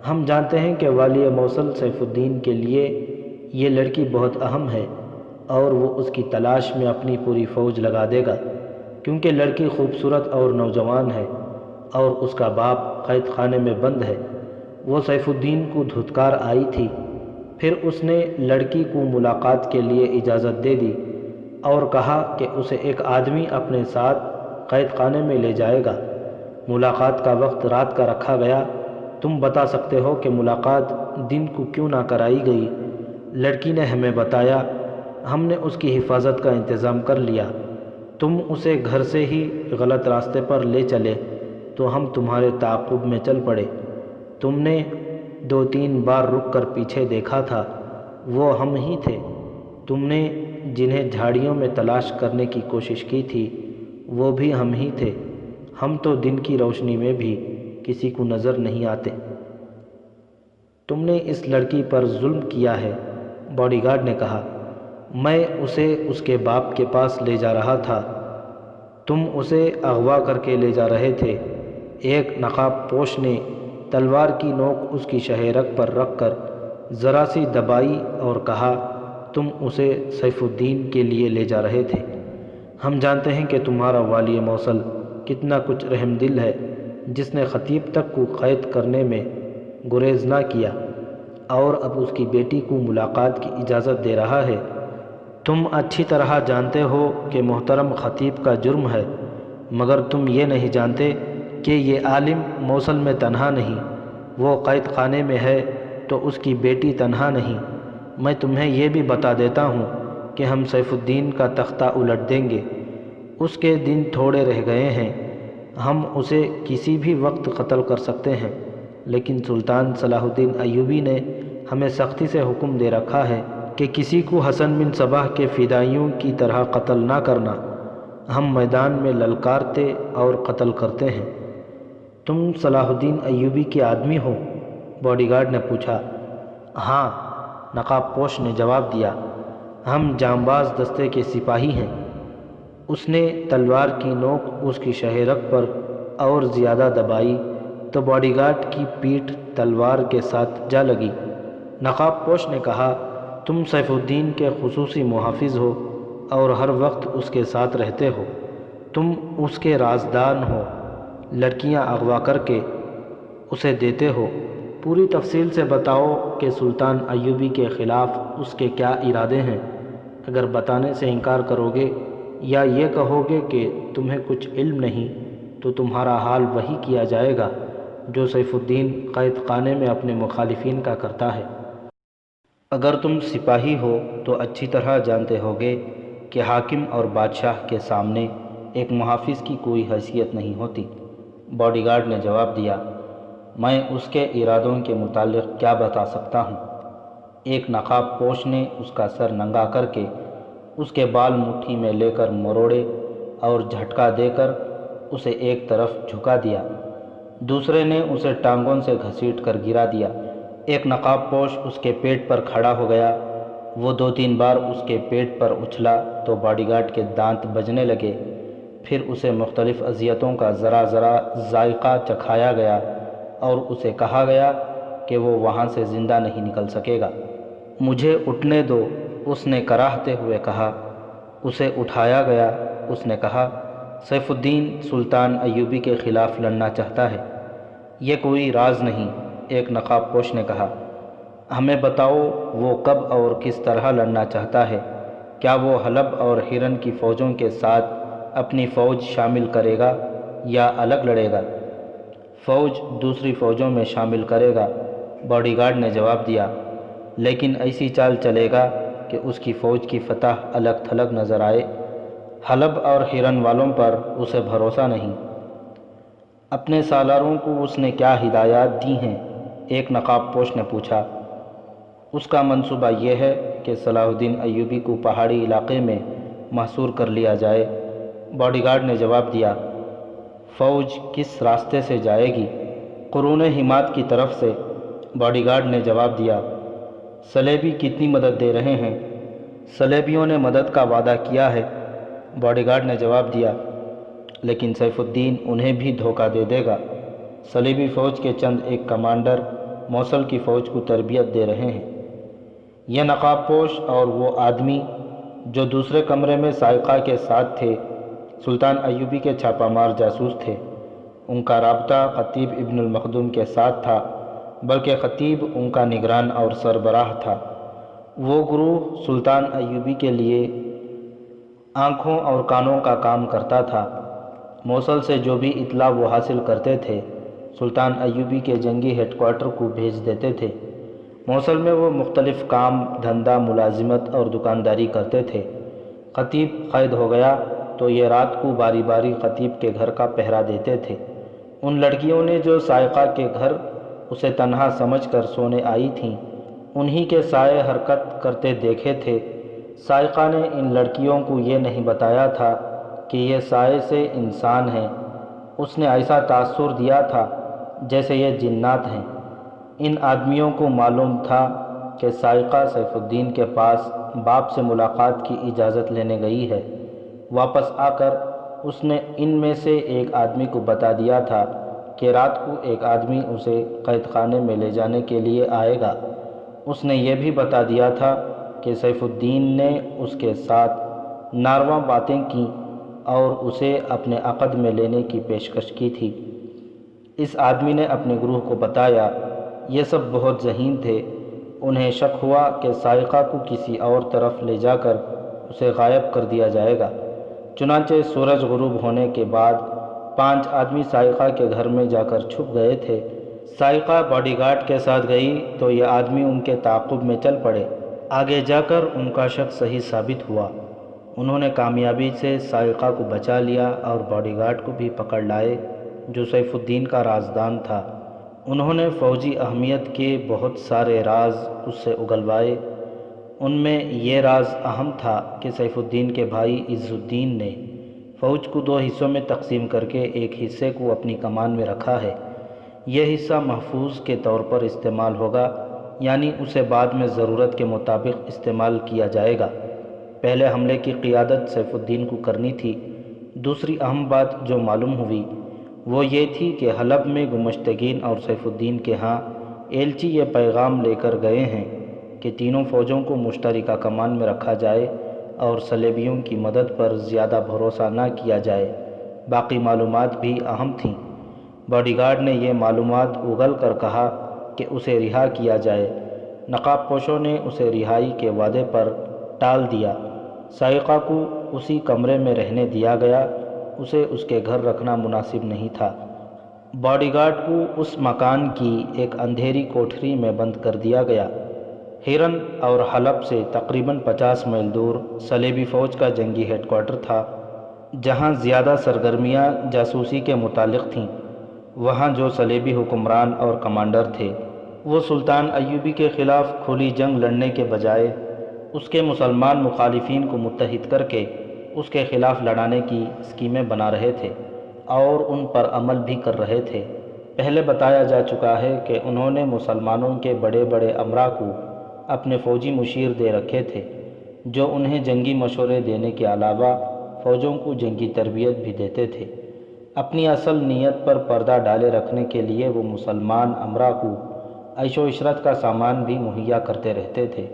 ہم جانتے ہیں کہ والی موصل سیف الدین کے لیے یہ لڑکی بہت اہم ہے اور وہ اس کی تلاش میں اپنی پوری فوج لگا دے گا، کیونکہ لڑکی خوبصورت اور نوجوان ہے اور اس کا باپ قید خانے میں بند ہے۔ وہ سیف الدین کو دھتکار آئی تھی، پھر اس نے لڑکی کو ملاقات کے لیے اجازت دے دی اور کہا کہ اسے ایک آدمی اپنے ساتھ قید خانے میں لے جائے گا۔ ملاقات کا وقت رات کا رکھا گیا۔ تم بتا سکتے ہو کہ ملاقات دن کو کیوں نہ کرائی گئی؟ لڑکی نے ہمیں بتایا، ہم نے اس کی حفاظت کا انتظام کر لیا۔ تم اسے گھر سے ہی غلط راستے پر لے چلے تو ہم تمہارے تعاقب میں چل پڑے۔ تم نے 2-3 بار رک کر پیچھے دیکھا تھا، وہ ہم ہی تھے۔ تم نے جنہیں جھاڑیوں میں تلاش کرنے کی کوشش کی تھی وہ بھی ہم ہی تھے۔ ہم تو دن کی روشنی میں بھی کسی کو نظر نہیں آتے۔ تم نے اس لڑکی پر ظلم کیا ہے، باڈی گارڈ نے کہا۔ میں اسے اس کے باپ کے پاس لے جا رہا تھا، تم اسے اغوا کر کے لے جا رہے تھے۔ ایک نقاب پوش نے تلوار کی نوک اس کی شہ رگ پر رکھ کر ذرا سی دبائی اور کہا، تم اسے سیف الدین کے لیے لے جا رہے تھے۔ ہم جانتے ہیں کہ تمہارا والی موصل کتنا کچھ رحم دل ہے، جس نے خطیب تک کو قید کرنے میں گریز نہ کیا اور اب اس کی بیٹی کو ملاقات کی اجازت دے رہا ہے۔ تم اچھی طرح جانتے ہو کہ محترم خطیب کا جرم ہے، مگر تم یہ نہیں جانتے کہ یہ عالم موصل میں تنہا نہیں، وہ قید خانے میں ہے تو اس کی بیٹی تنہا نہیں۔ میں تمہیں یہ بھی بتا دیتا ہوں کہ ہم سیف الدین کا تختہ الٹ دیں گے۔ اس کے دن تھوڑے رہ گئے ہیں، ہم اسے کسی بھی وقت قتل کر سکتے ہیں، لیکن سلطان صلاح الدین ایوبی نے ہمیں سختی سے حکم دے رکھا ہے کہ کسی کو حسن بن صباح کے فدائیوں کی طرح قتل نہ کرنا۔ ہم میدان میں للکارتے اور قتل کرتے ہیں۔ تم صلاح الدین ایوبی کے آدمی ہو؟ باڈی گارڈ نے پوچھا۔ ہاں، نقاب پوش نے جواب دیا، ہم جانباز دستے کے سپاہی ہیں۔ اس نے تلوار کی نوک اس کی شہ رگ پر اور زیادہ دبائی تو باڈی گارڈ کی پیٹھ تلوار کے ساتھ جا لگی۔ نقاب پوش نے کہا، تم سیف الدین کے خصوصی محافظ ہو اور ہر وقت اس کے ساتھ رہتے ہو، تم اس کے رازدان ہو، لڑکیاں اغوا کر کے اسے دیتے ہو۔ پوری تفصیل سے بتاؤ کہ سلطان ایوبی کے خلاف اس کے کیا ارادے ہیں۔ اگر بتانے سے انکار کرو گے یا یہ کہو گے کہ تمہیں کچھ علم نہیں تو تمہارا حال وہی کیا جائے گا جو سیف الدین قید خانے میں اپنے مخالفین کا کرتا ہے۔ اگر تم سپاہی ہو تو اچھی طرح جانتے ہوگے کہ حاکم اور بادشاہ کے سامنے ایک محافظ کی کوئی حیثیت نہیں ہوتی، باڈی گارڈ نے جواب دیا۔ میں اس کے ارادوں کے متعلق کیا بتا سکتا ہوں؟ ایک نقاب پوش نے اس کا سر ننگا کر کے اس کے بال مٹھی میں لے کر مروڑے اور جھٹکا دے کر اسے ایک طرف جھکا دیا۔ دوسرے نے اسے ٹانگوں سے گھسیٹ کر گرا دیا۔ ایک نقاب پوش اس کے پیٹ پر کھڑا ہو گیا۔ وہ 2-3 بار اس کے پیٹ پر اچھلا تو باڈی گارڈ کے دانت بجنے لگے۔ پھر اسے مختلف اذیتوں کا ذرا ذرا ذائقہ چکھایا گیا اور اسے کہا گیا کہ وہ وہاں سے زندہ نہیں نکل سکے گا۔ مجھے اٹھنے دو، اس نے کراہتے ہوئے کہا۔ اسے اٹھایا گیا۔ اس نے کہا، سیف الدین سلطان ایوبی کے خلاف لڑنا چاہتا ہے۔ یہ کوئی راز نہیں، ایک نقاب پوش نے کہا۔ ہمیں بتاؤ وہ کب اور کس طرح لڑنا چاہتا ہے؟ کیا وہ حلب اور ہرن کی فوجوں کے ساتھ اپنی فوج شامل کرے گا یا الگ لڑے گا؟ فوج دوسری فوجوں میں شامل کرے گا، باڈی گارڈ نے جواب دیا، لیکن ایسی چال چلے گا کہ اس کی فوج کی فتح الگ تھلگ نظر آئے۔ حلب اور ہرن والوں پر اسے بھروسہ نہیں۔ اپنے سالاروں کو اس نے کیا ہدایات دی ہیں؟ ایک نقاب پوش نے پوچھا۔ اس کا منصوبہ یہ ہے کہ صلاح الدین ایوبی کو پہاڑی علاقے میں محصور کر لیا جائے، باڈی گارڈ نے جواب دیا۔ فوج کس راستے سے جائے گی؟ قرون حماد کی طرف سے، باڈی گارڈ نے جواب دیا۔ صلیبی کتنی مدد دے رہے ہیں؟ صلیبیوں نے مدد کا وعدہ کیا ہے، باڈی گارڈ نے جواب دیا، لیکن سیف الدین انہیں بھی دھوکہ دے دے گا۔ صلیبی فوج کے چند ایک کمانڈر موصل کی فوج کو تربیت دے رہے ہیں۔ یہ نقاب پوش اور وہ آدمی جو دوسرے کمرے میں سائقہ کے ساتھ تھے سلطان ایوبی کے چھاپہ مار جاسوس تھے۔ ان کا رابطہ خطیب ابن المخدوم کے ساتھ تھا، بلکہ خطیب ان کا نگران اور سربراہ تھا۔ وہ گروہ سلطان ایوبی کے لیے آنکھوں اور کانوں کا کام کرتا تھا۔ موصل سے جو بھی اطلاع وہ حاصل کرتے تھے سلطان ایوبی کے جنگی ہیڈ کوارٹر کو بھیج دیتے تھے۔ موصل میں وہ مختلف کام دھندا، ملازمت اور دکانداری کرتے تھے۔ خطیب قید ہو گیا تو یہ رات کو باری باری خطیب کے گھر کا پہرا دیتے تھے۔ ان لڑکیوں نے جو سائقہ کے گھر اسے تنہا سمجھ کر سونے آئی تھیں، انہی کے سائے حرکت کرتے دیکھے تھے۔ سائقہ نے ان لڑکیوں کو یہ نہیں بتایا تھا کہ یہ سائے سے انسان ہیں۔ اس نے ایسا تاثر دیا تھا جیسے یہ جنات ہیں۔ ان آدمیوں کو معلوم تھا کہ سائقہ سیف الدین کے پاس باپ سے ملاقات کی اجازت لینے گئی ہے۔ واپس آ کر اس نے ان میں سے ایک آدمی کو بتا دیا تھا کہ رات کو ایک آدمی اسے قید خانے میں لے جانے کے لیے آئے گا۔ اس نے یہ بھی بتا دیا تھا کہ سیف الدین نے اس کے ساتھ ناروا باتیں کیں اور اسے اپنے عقد میں لینے کی پیشکش کی تھی۔ اس آدمی نے اپنے گروہ کو بتایا۔ یہ سب بہت ذہین تھے۔ انہیں شک ہوا کہ سائقہ کو کسی اور طرف لے جا کر اسے غائب کر دیا جائے گا۔ چنانچہ سورج غروب ہونے کے بعد 5 آدمی سائقہ کے گھر میں جا کر چھپ گئے تھے۔ سائقہ باڈی گارڈ کے ساتھ گئی تو یہ آدمی ان کے تعاقب میں چل پڑے۔ آگے جا کر ان کا شک صحیح ثابت ہوا۔ انہوں نے کامیابی سے سائقہ کو بچا لیا اور باڈی گارڈ کو بھی پکڑ لائے جو سیف الدین کا رازدان تھا۔ انہوں نے فوجی اہمیت کے بہت سارے راز اس سے اگلوائے۔ ان میں یہ راز اہم تھا کہ سیف الدین کے بھائی عز الدین نے فوج کو 2 حصوں میں تقسیم کر کے ایک حصے کو اپنی کمان میں رکھا ہے۔ یہ حصہ محفوظ کے طور پر استعمال ہوگا، یعنی اسے بعد میں ضرورت کے مطابق استعمال کیا جائے گا۔ پہلے حملے کی قیادت سیف الدین کو کرنی تھی۔ دوسری اہم بات جو معلوم ہوئی وہ یہ تھی کہ حلب میں گمشتگین اور سیف الدین کے ہاں ایلچی یہ پیغام لے کر گئے ہیں کہ تینوں فوجوں کو مشترکہ کمان میں رکھا جائے اور صلیبیوں کی مدد پر زیادہ بھروسہ نہ کیا جائے۔ باقی معلومات بھی اہم تھیں۔ باڈی گارڈ نے یہ معلومات اگل کر کہا کہ اسے رہا کیا جائے۔ نقاب پوشوں نے اسے رہائی کے وعدے پر ٹال دیا۔ سائقہ کو اسی کمرے میں رہنے دیا گیا، اسے اس کے گھر رکھنا مناسب نہیں تھا۔ باڈی گارڈ کو اس مکان کی ایک اندھیری کوٹھری میں بند کر دیا گیا۔ ہرن اور حلب سے تقریباً 50 میل دور صلیبی فوج کا جنگی ہیڈ کوارٹر تھا، جہاں زیادہ سرگرمیاں جاسوسی کے متعلق تھیں۔ وہاں جو صلیبی حکمران اور کمانڈر تھے وہ سلطان ایوبی کے خلاف کھلی جنگ لڑنے کے بجائے اس کے مسلمان مخالفین کو متحد کر کے اس کے خلاف لڑانے کی اسکیمیں بنا رہے تھے اور ان پر عمل بھی کر رہے تھے۔ پہلے بتایا جا چکا ہے کہ انہوں نے مسلمانوں کے بڑے بڑے امراء کو اپنے فوجی مشیر دے رکھے تھے، جو انہیں جنگی مشورے دینے کے علاوہ فوجوں کو جنگی تربیت بھی دیتے تھے۔ اپنی اصل نیت پر پردہ ڈالے رکھنے کے لیے وہ مسلمان امراء کو عیش و عشرت کا سامان بھی مہیا کرتے رہتے تھے۔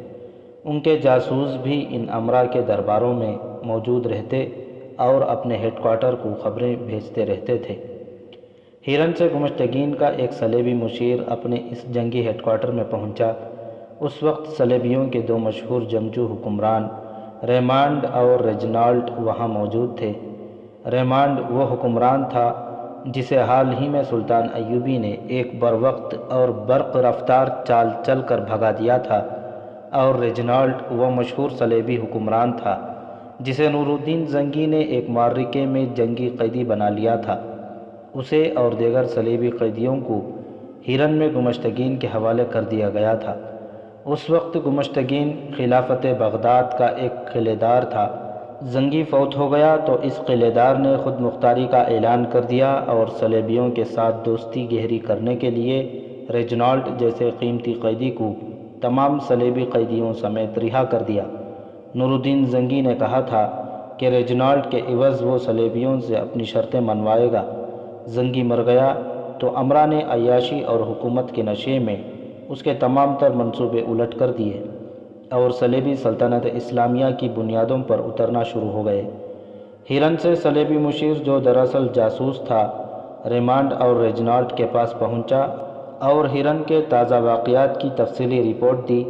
ان کے جاسوس بھی ان امراء کے درباروں میں موجود رہتے اور اپنے ہیڈ کوارٹر کو خبریں بھیجتے رہتے تھے۔ ہیرن سے گمشتگین کا ایک صلیبی مشیر اپنے اس جنگی ہیڈ کوارٹر میں پہنچا۔ اس وقت صلیبیوں کے دو مشہور جنگجو حکمران ریمانڈ اور ریجنالڈ وہاں موجود تھے۔ ریمانڈ وہ حکمران تھا جسے حال ہی میں سلطان ایوبی نے ایک بروقت اور برق رفتار چال چل کر بھگا دیا تھا، اور ریجنالڈ وہ مشہور صلیبی حکمران تھا جسے نور الدین زنگی نے ایک معرکے میں جنگی قیدی بنا لیا تھا۔ اسے اور دیگر صلیبی قیدیوں کو ہیرن میں گمشتگین کے حوالے کر دیا گیا تھا۔ اس وقت گمشتگین خلافت بغداد کا ایک قلعے دار تھا۔ زنگی فوت ہو گیا تو اس قلعے دار نے خود مختاری کا اعلان کر دیا اور صلیبیوں کے ساتھ دوستی گہری کرنے کے لیے ریجنالڈ جیسے قیمتی قیدی کو تمام صلیبی قیدیوں سمیت رہا کر دیا۔ نور الدین زنگی نے کہا تھا کہ ریجنالڈ کے عوض وہ صلیبیوں سے اپنی شرطیں منوائے گا۔ زنگی مر گیا تو امراء نے عیاشی اور حکومت کے نشے میں اس کے تمام تر منصوبے الٹ کر دیے اور صلیبی سلطنت اسلامیہ کی بنیادوں پر اترنا شروع ہو گئے۔ ہیرن سے صلیبی مشیر جو دراصل جاسوس تھا ریمانڈ اور ریجنالڈ کے پاس پہنچا اور ہیرن کے تازہ واقعات کی تفصیلی رپورٹ دی۔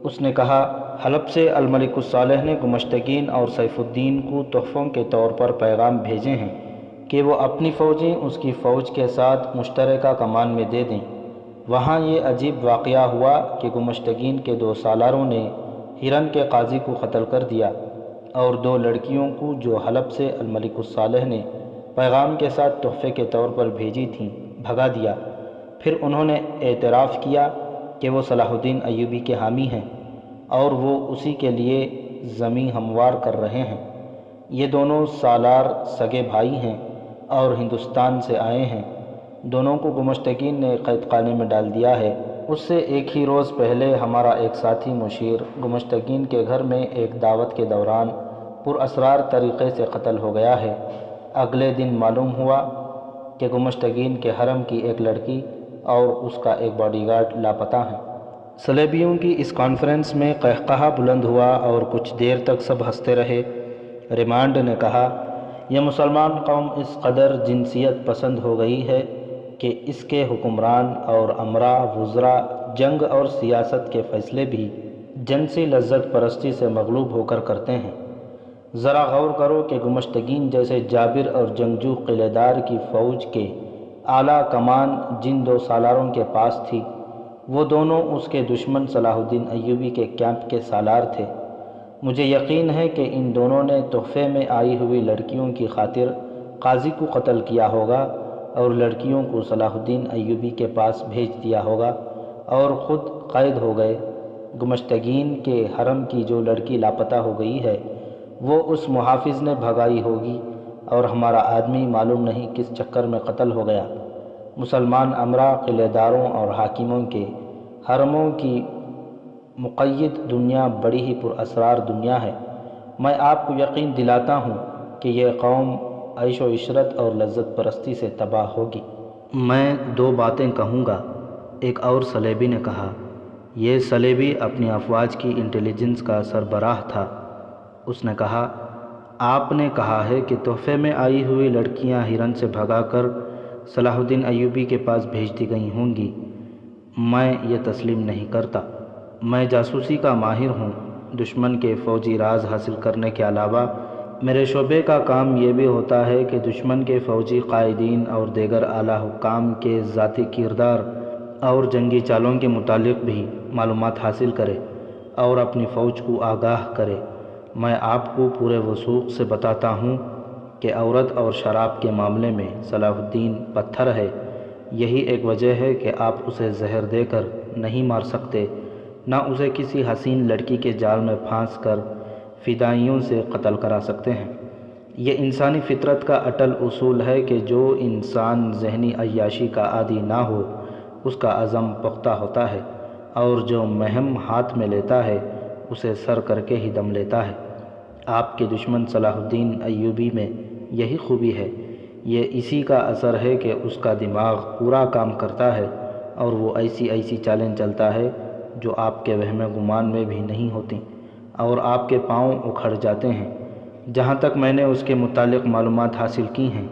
اس نے کہا، حلب سے الملک الصالح نے گمشتگین اور سیف الدین کو تحفوں کے طور پر پیغام بھیجے ہیں کہ وہ اپنی فوجیں اس کی فوج کے ساتھ مشترکہ کمان میں دے دیں۔ وہاں یہ عجیب واقعہ ہوا کہ گمشتگین کے 2 سالاروں نے ہیرن کے قاضی کو قتل کر دیا اور 2 لڑکیوں کو جو حلب سے الملک الصالح نے پیغام کے ساتھ تحفے کے طور پر بھیجی تھیں بھگا دیا۔ پھر انہوں نے اعتراف کیا کہ وہ صلاح الدین ایوبی کے حامی ہیں اور وہ اسی کے لیے زمین ہموار کر رہے ہیں۔ یہ دونوں سالار سگے بھائی ہیں اور ہندوستان سے آئے ہیں۔ دونوں کو گمشتگین نے قید خانے میں ڈال دیا ہے۔ اس سے ایک ہی روز پہلے ہمارا ایک ساتھی مشیر گمشتگین کے گھر میں ایک دعوت کے دوران پراسرار طریقے سے قتل ہو گیا ہے۔ اگلے دن معلوم ہوا کہ گمشتگین کے حرم کی ایک لڑکی اور اس کا ایک باڈی گارڈ لاپتہ ہیں۔ صلیبیوں کی اس کانفرنس میں قہقہہ بلند ہوا اور کچھ دیر تک سب ہنستے رہے۔ ریمانڈ نے کہا، یہ مسلمان قوم اس قدر جنسیت پسند ہو گئی ہے کہ اس کے حکمران اور امراء وزراء جنگ اور سیاست کے فیصلے بھی جنسی لذت پرستی سے مغلوب ہو کر کرتے ہیں۔ ذرا غور کرو کہ گمشتگین جیسے جابر اور جنگجو قلعے دار کی فوج کے اعلیٰ کمان جن 2 سالاروں کے پاس تھی، وہ دونوں اس کے دشمن صلاح الدین ایوبی کے کیمپ کے سالار تھے۔ مجھے یقین ہے کہ ان دونوں نے تحفے میں آئی ہوئی لڑکیوں کی خاطر قاضی کو قتل کیا ہوگا اور لڑکیوں کو صلاح الدین ایوبی کے پاس بھیج دیا ہوگا اور خود قید ہو گئے۔ گمشتگین کے حرم کی جو لڑکی لاپتہ ہو گئی ہے وہ اس محافظ نے بھگائی ہوگی اور ہمارا آدمی معلوم نہیں کس چکر میں قتل ہو گیا۔ مسلمان امراء قلعے داروں اور حاکموں کے حرموں کی مقید دنیا بڑی ہی پراسرار دنیا ہے۔ میں آپ کو یقین دلاتا ہوں کہ یہ قوم عیش و عشرت اور لذت پرستی سے تباہ ہوگی۔ میں 2 باتیں کہوں گا، ایک اور صلیبی نے کہا۔ یہ صلیبی اپنی افواج کی انٹیلیجنس کا سربراہ تھا۔ اس نے کہا، آپ نے کہا ہے کہ تحفے میں آئی ہوئی لڑکیاں ہیرن سے بھگا کر صلاح الدین ایوبی کے پاس بھیج دی گئی ہوں گی۔ میں یہ تسلیم نہیں کرتا۔ میں جاسوسی کا ماہر ہوں۔ دشمن کے فوجی راز حاصل کرنے کے علاوہ میرے شعبے کا کام یہ بھی ہوتا ہے کہ دشمن کے فوجی قائدین اور دیگر اعلیٰ حکام کے ذاتی کردار اور جنگی چالوں کے متعلق بھی معلومات حاصل کرے اور اپنی فوج کو آگاہ کرے۔ میں آپ کو پورے وثوق سے بتاتا ہوں کہ عورت اور شراب کے معاملے میں صلاح الدین پتھر ہے یہی ایک وجہ ہے کہ آپ اسے زہر دے کر نہیں مار سکتے، نہ اسے کسی حسین لڑکی کے جال میں پھانس کر فدائیوں سے قتل کرا سکتے ہیں۔ یہ انسانی فطرت کا اٹل اصول ہے کہ جو انسان ذہنی عیاشی کا عادی نہ ہو اس کا عزم پختہ ہوتا ہے، اور جو مہم ہاتھ میں لیتا ہے اسے سر کر کے ہی دم لیتا ہے۔ آپ کے دشمن صلاح الدین ایوبی میں یہی خوبی ہے، یہ اسی کا اثر ہے کہ اس کا دماغ پورا کام کرتا ہے اور وہ ایسی چالیں چلتا ہے جو آپ کے وہم گمان میں بھی نہیں ہوتی، اور آپ کے پاؤں اکھڑ جاتے ہیں۔ جہاں تک میں نے اس کے متعلق معلومات حاصل کی ہیں،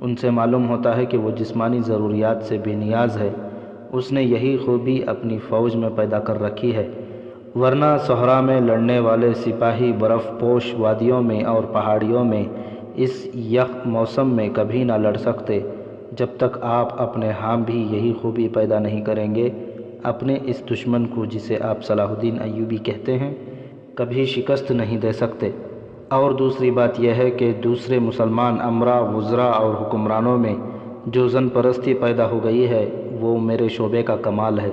ان سے معلوم ہوتا ہے کہ وہ جسمانی ضروریات سے بے نیاز ہے۔ اس نے یہی خوبی اپنی فوج میں پیدا کر رکھی ہے، ورنہ صحرا میں لڑنے والے سپاہی برف پوش وادیوں میں اور پہاڑیوں میں اس یخ موسم میں کبھی نہ لڑ سکتے جب تک آپ اپنے ہاں بھی یہی خوبی پیدا نہیں کریں گے۔ اپنے اس دشمن کو جسے آپ صلاح الدین ایوبی کہتے ہیں کبھی شکست نہیں دے سکتے۔ اور دوسری بات یہ ہے کہ دوسرے مسلمان امراء، وزراء اور حکمرانوں میں جو زن پرستی پیدا ہو گئی ہے وہ میرے شعبے کا کمال ہے۔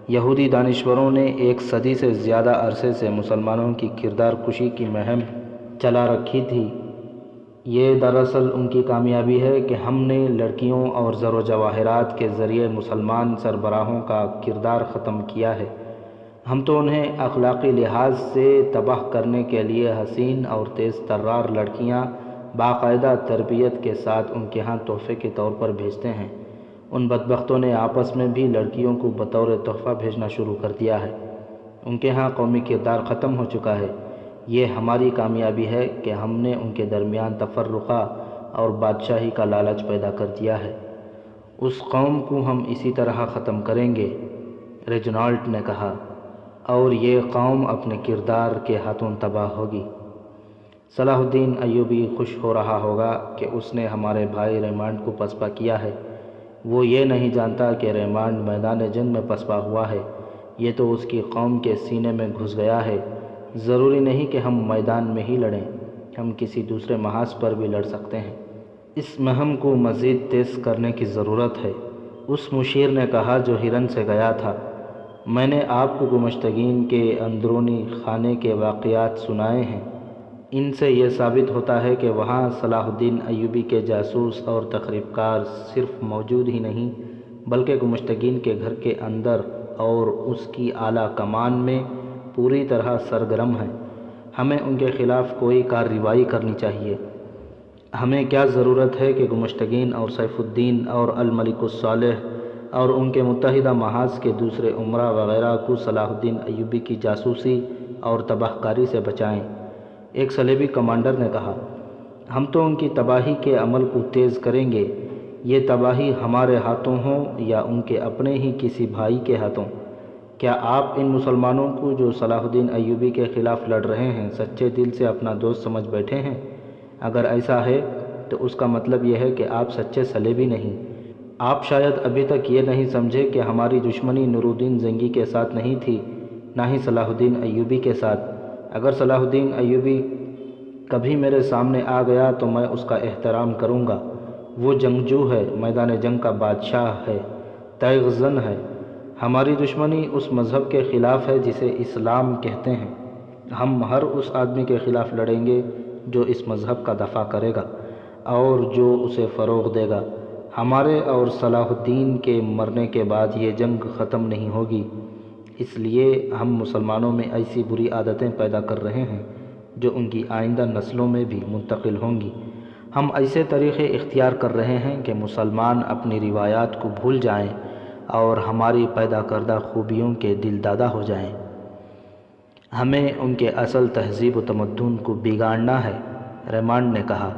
یہودی دانشوروں نے 1 صدی سے زیادہ عرصے سے مسلمانوں کی کردار کشی کی مہم چلا رکھی تھی۔ یہ دراصل ان کی کامیابی ہے کہ ہم نے لڑکیوں اور زر و جواہرات کے ذریعے مسلمان سربراہوں کا کردار ختم کیا ہے۔ ہم تو انہیں اخلاقی لحاظ سے تباہ کرنے کے لیے حسین اور تیز ترار لڑکیاں باقاعدہ تربیت کے ساتھ ان کے ہاں تحفے کے طور پر بھیجتے ہیں۔ ان بدبختوں نے آپس میں بھی لڑکیوں کو بطور تحفہ بھیجنا شروع کر دیا ہے۔ ان کے ہاں قومی کردار ختم ہو چکا ہے۔ یہ ہماری کامیابی ہے کہ ہم نے ان کے درمیان تفرقہ اور بادشاہی کا لالچ پیدا کر دیا ہے۔ اس قوم کو ہم اسی طرح ختم کریں گے، ریجنالڈ نے کہا، اور یہ قوم اپنے کردار کے ہاتھوں تباہ ہوگی۔ صلاح الدین ایوبی خوش ہو رہا ہوگا کہ اس نے ہمارے بھائی ریمانڈ کو پسپا کیا ہے۔ وہ یہ نہیں جانتا کہ ریمانڈ میدان جنگ میں پسپا ہوا ہے، یہ تو اس کی قوم کے سینے میں گھس گیا ہے۔ ضروری نہیں کہ ہم میدان میں ہی لڑیں، ہم کسی دوسرے محاذ پر بھی لڑ سکتے ہیں۔ اس مہم کو مزید تیز کرنے کی ضرورت ہے، اس مشیر نے کہا جو ہرن سے گیا تھا۔ میں نے آپ کو گمشتگین کے اندرونی خانے کے واقعات سنائے ہیں، ان سے یہ ثابت ہوتا ہے کہ وہاں صلاح الدین ایوبی کے جاسوس اور تخریب کار صرف موجود ہی نہیں بلکہ گمشتگین کے گھر کے اندر اور اس کی اعلیٰ کمان میں پوری طرح سرگرم ہیں۔ ہمیں ان کے خلاف کوئی کارروائی کرنی چاہیے۔ ہمیں کیا ضرورت ہے کہ گمشتگین اور سیف الدین اور الملک الصالح اور ان کے متحدہ محاذ کے دوسرے امراء وغیرہ کو صلاح الدین ایوبی کی جاسوسی اور تباہ کاری سے بچائیں۔ ایک صلیبی کمانڈر نے کہا، ہم تو ان کی تباہی کے عمل کو تیز کریں گے، یہ تباہی ہمارے ہاتھوں ہو یا ان کے اپنے ہی کسی بھائی کے ہاتھوں۔ کیا آپ ان مسلمانوں کو جو صلاح الدین ایوبی کے خلاف لڑ رہے ہیں سچے دل سے اپنا دوست سمجھ بیٹھے ہیں؟ اگر ایسا ہے تو اس کا مطلب یہ ہے کہ آپ سچے صلیبی نہیں۔ آپ شاید ابھی تک یہ نہیں سمجھے کہ ہماری دشمنی نور الدین زنگی کے ساتھ نہیں تھی، نہ ہی صلاح الدین ایوبی کے ساتھ۔ اگر صلاح الدین ایوبی کبھی میرے سامنے آ گیا تو میں اس کا احترام کروں گا۔ وہ جنگجو ہے، میدان جنگ کا بادشاہ ہے، تیغ زن ہے۔ ہماری دشمنی اس مذہب کے خلاف ہے جسے اسلام کہتے ہیں۔ ہم ہر اس آدمی کے خلاف لڑیں گے جو اس مذہب کا دفاع کرے گا اور جو اسے فروغ دے گا۔ ہمارے اور صلاح الدین کے مرنے کے بعد یہ جنگ ختم نہیں ہوگی، اس لیے ہم مسلمانوں میں ایسی بری عادتیں پیدا کر رہے ہیں جو ان کی آئندہ نسلوں میں بھی منتقل ہوں گی۔ ہم ایسے طریقے اختیار کر رہے ہیں کہ مسلمان اپنی روایات کو بھول جائیں اور ہماری پیدا کردہ خوبیوں کے دل دادہ ہو جائیں۔ ہمیں ان کے اصل تہذیب و تمدن کو بگاڑنا ہے، ریمانڈ نے کہا۔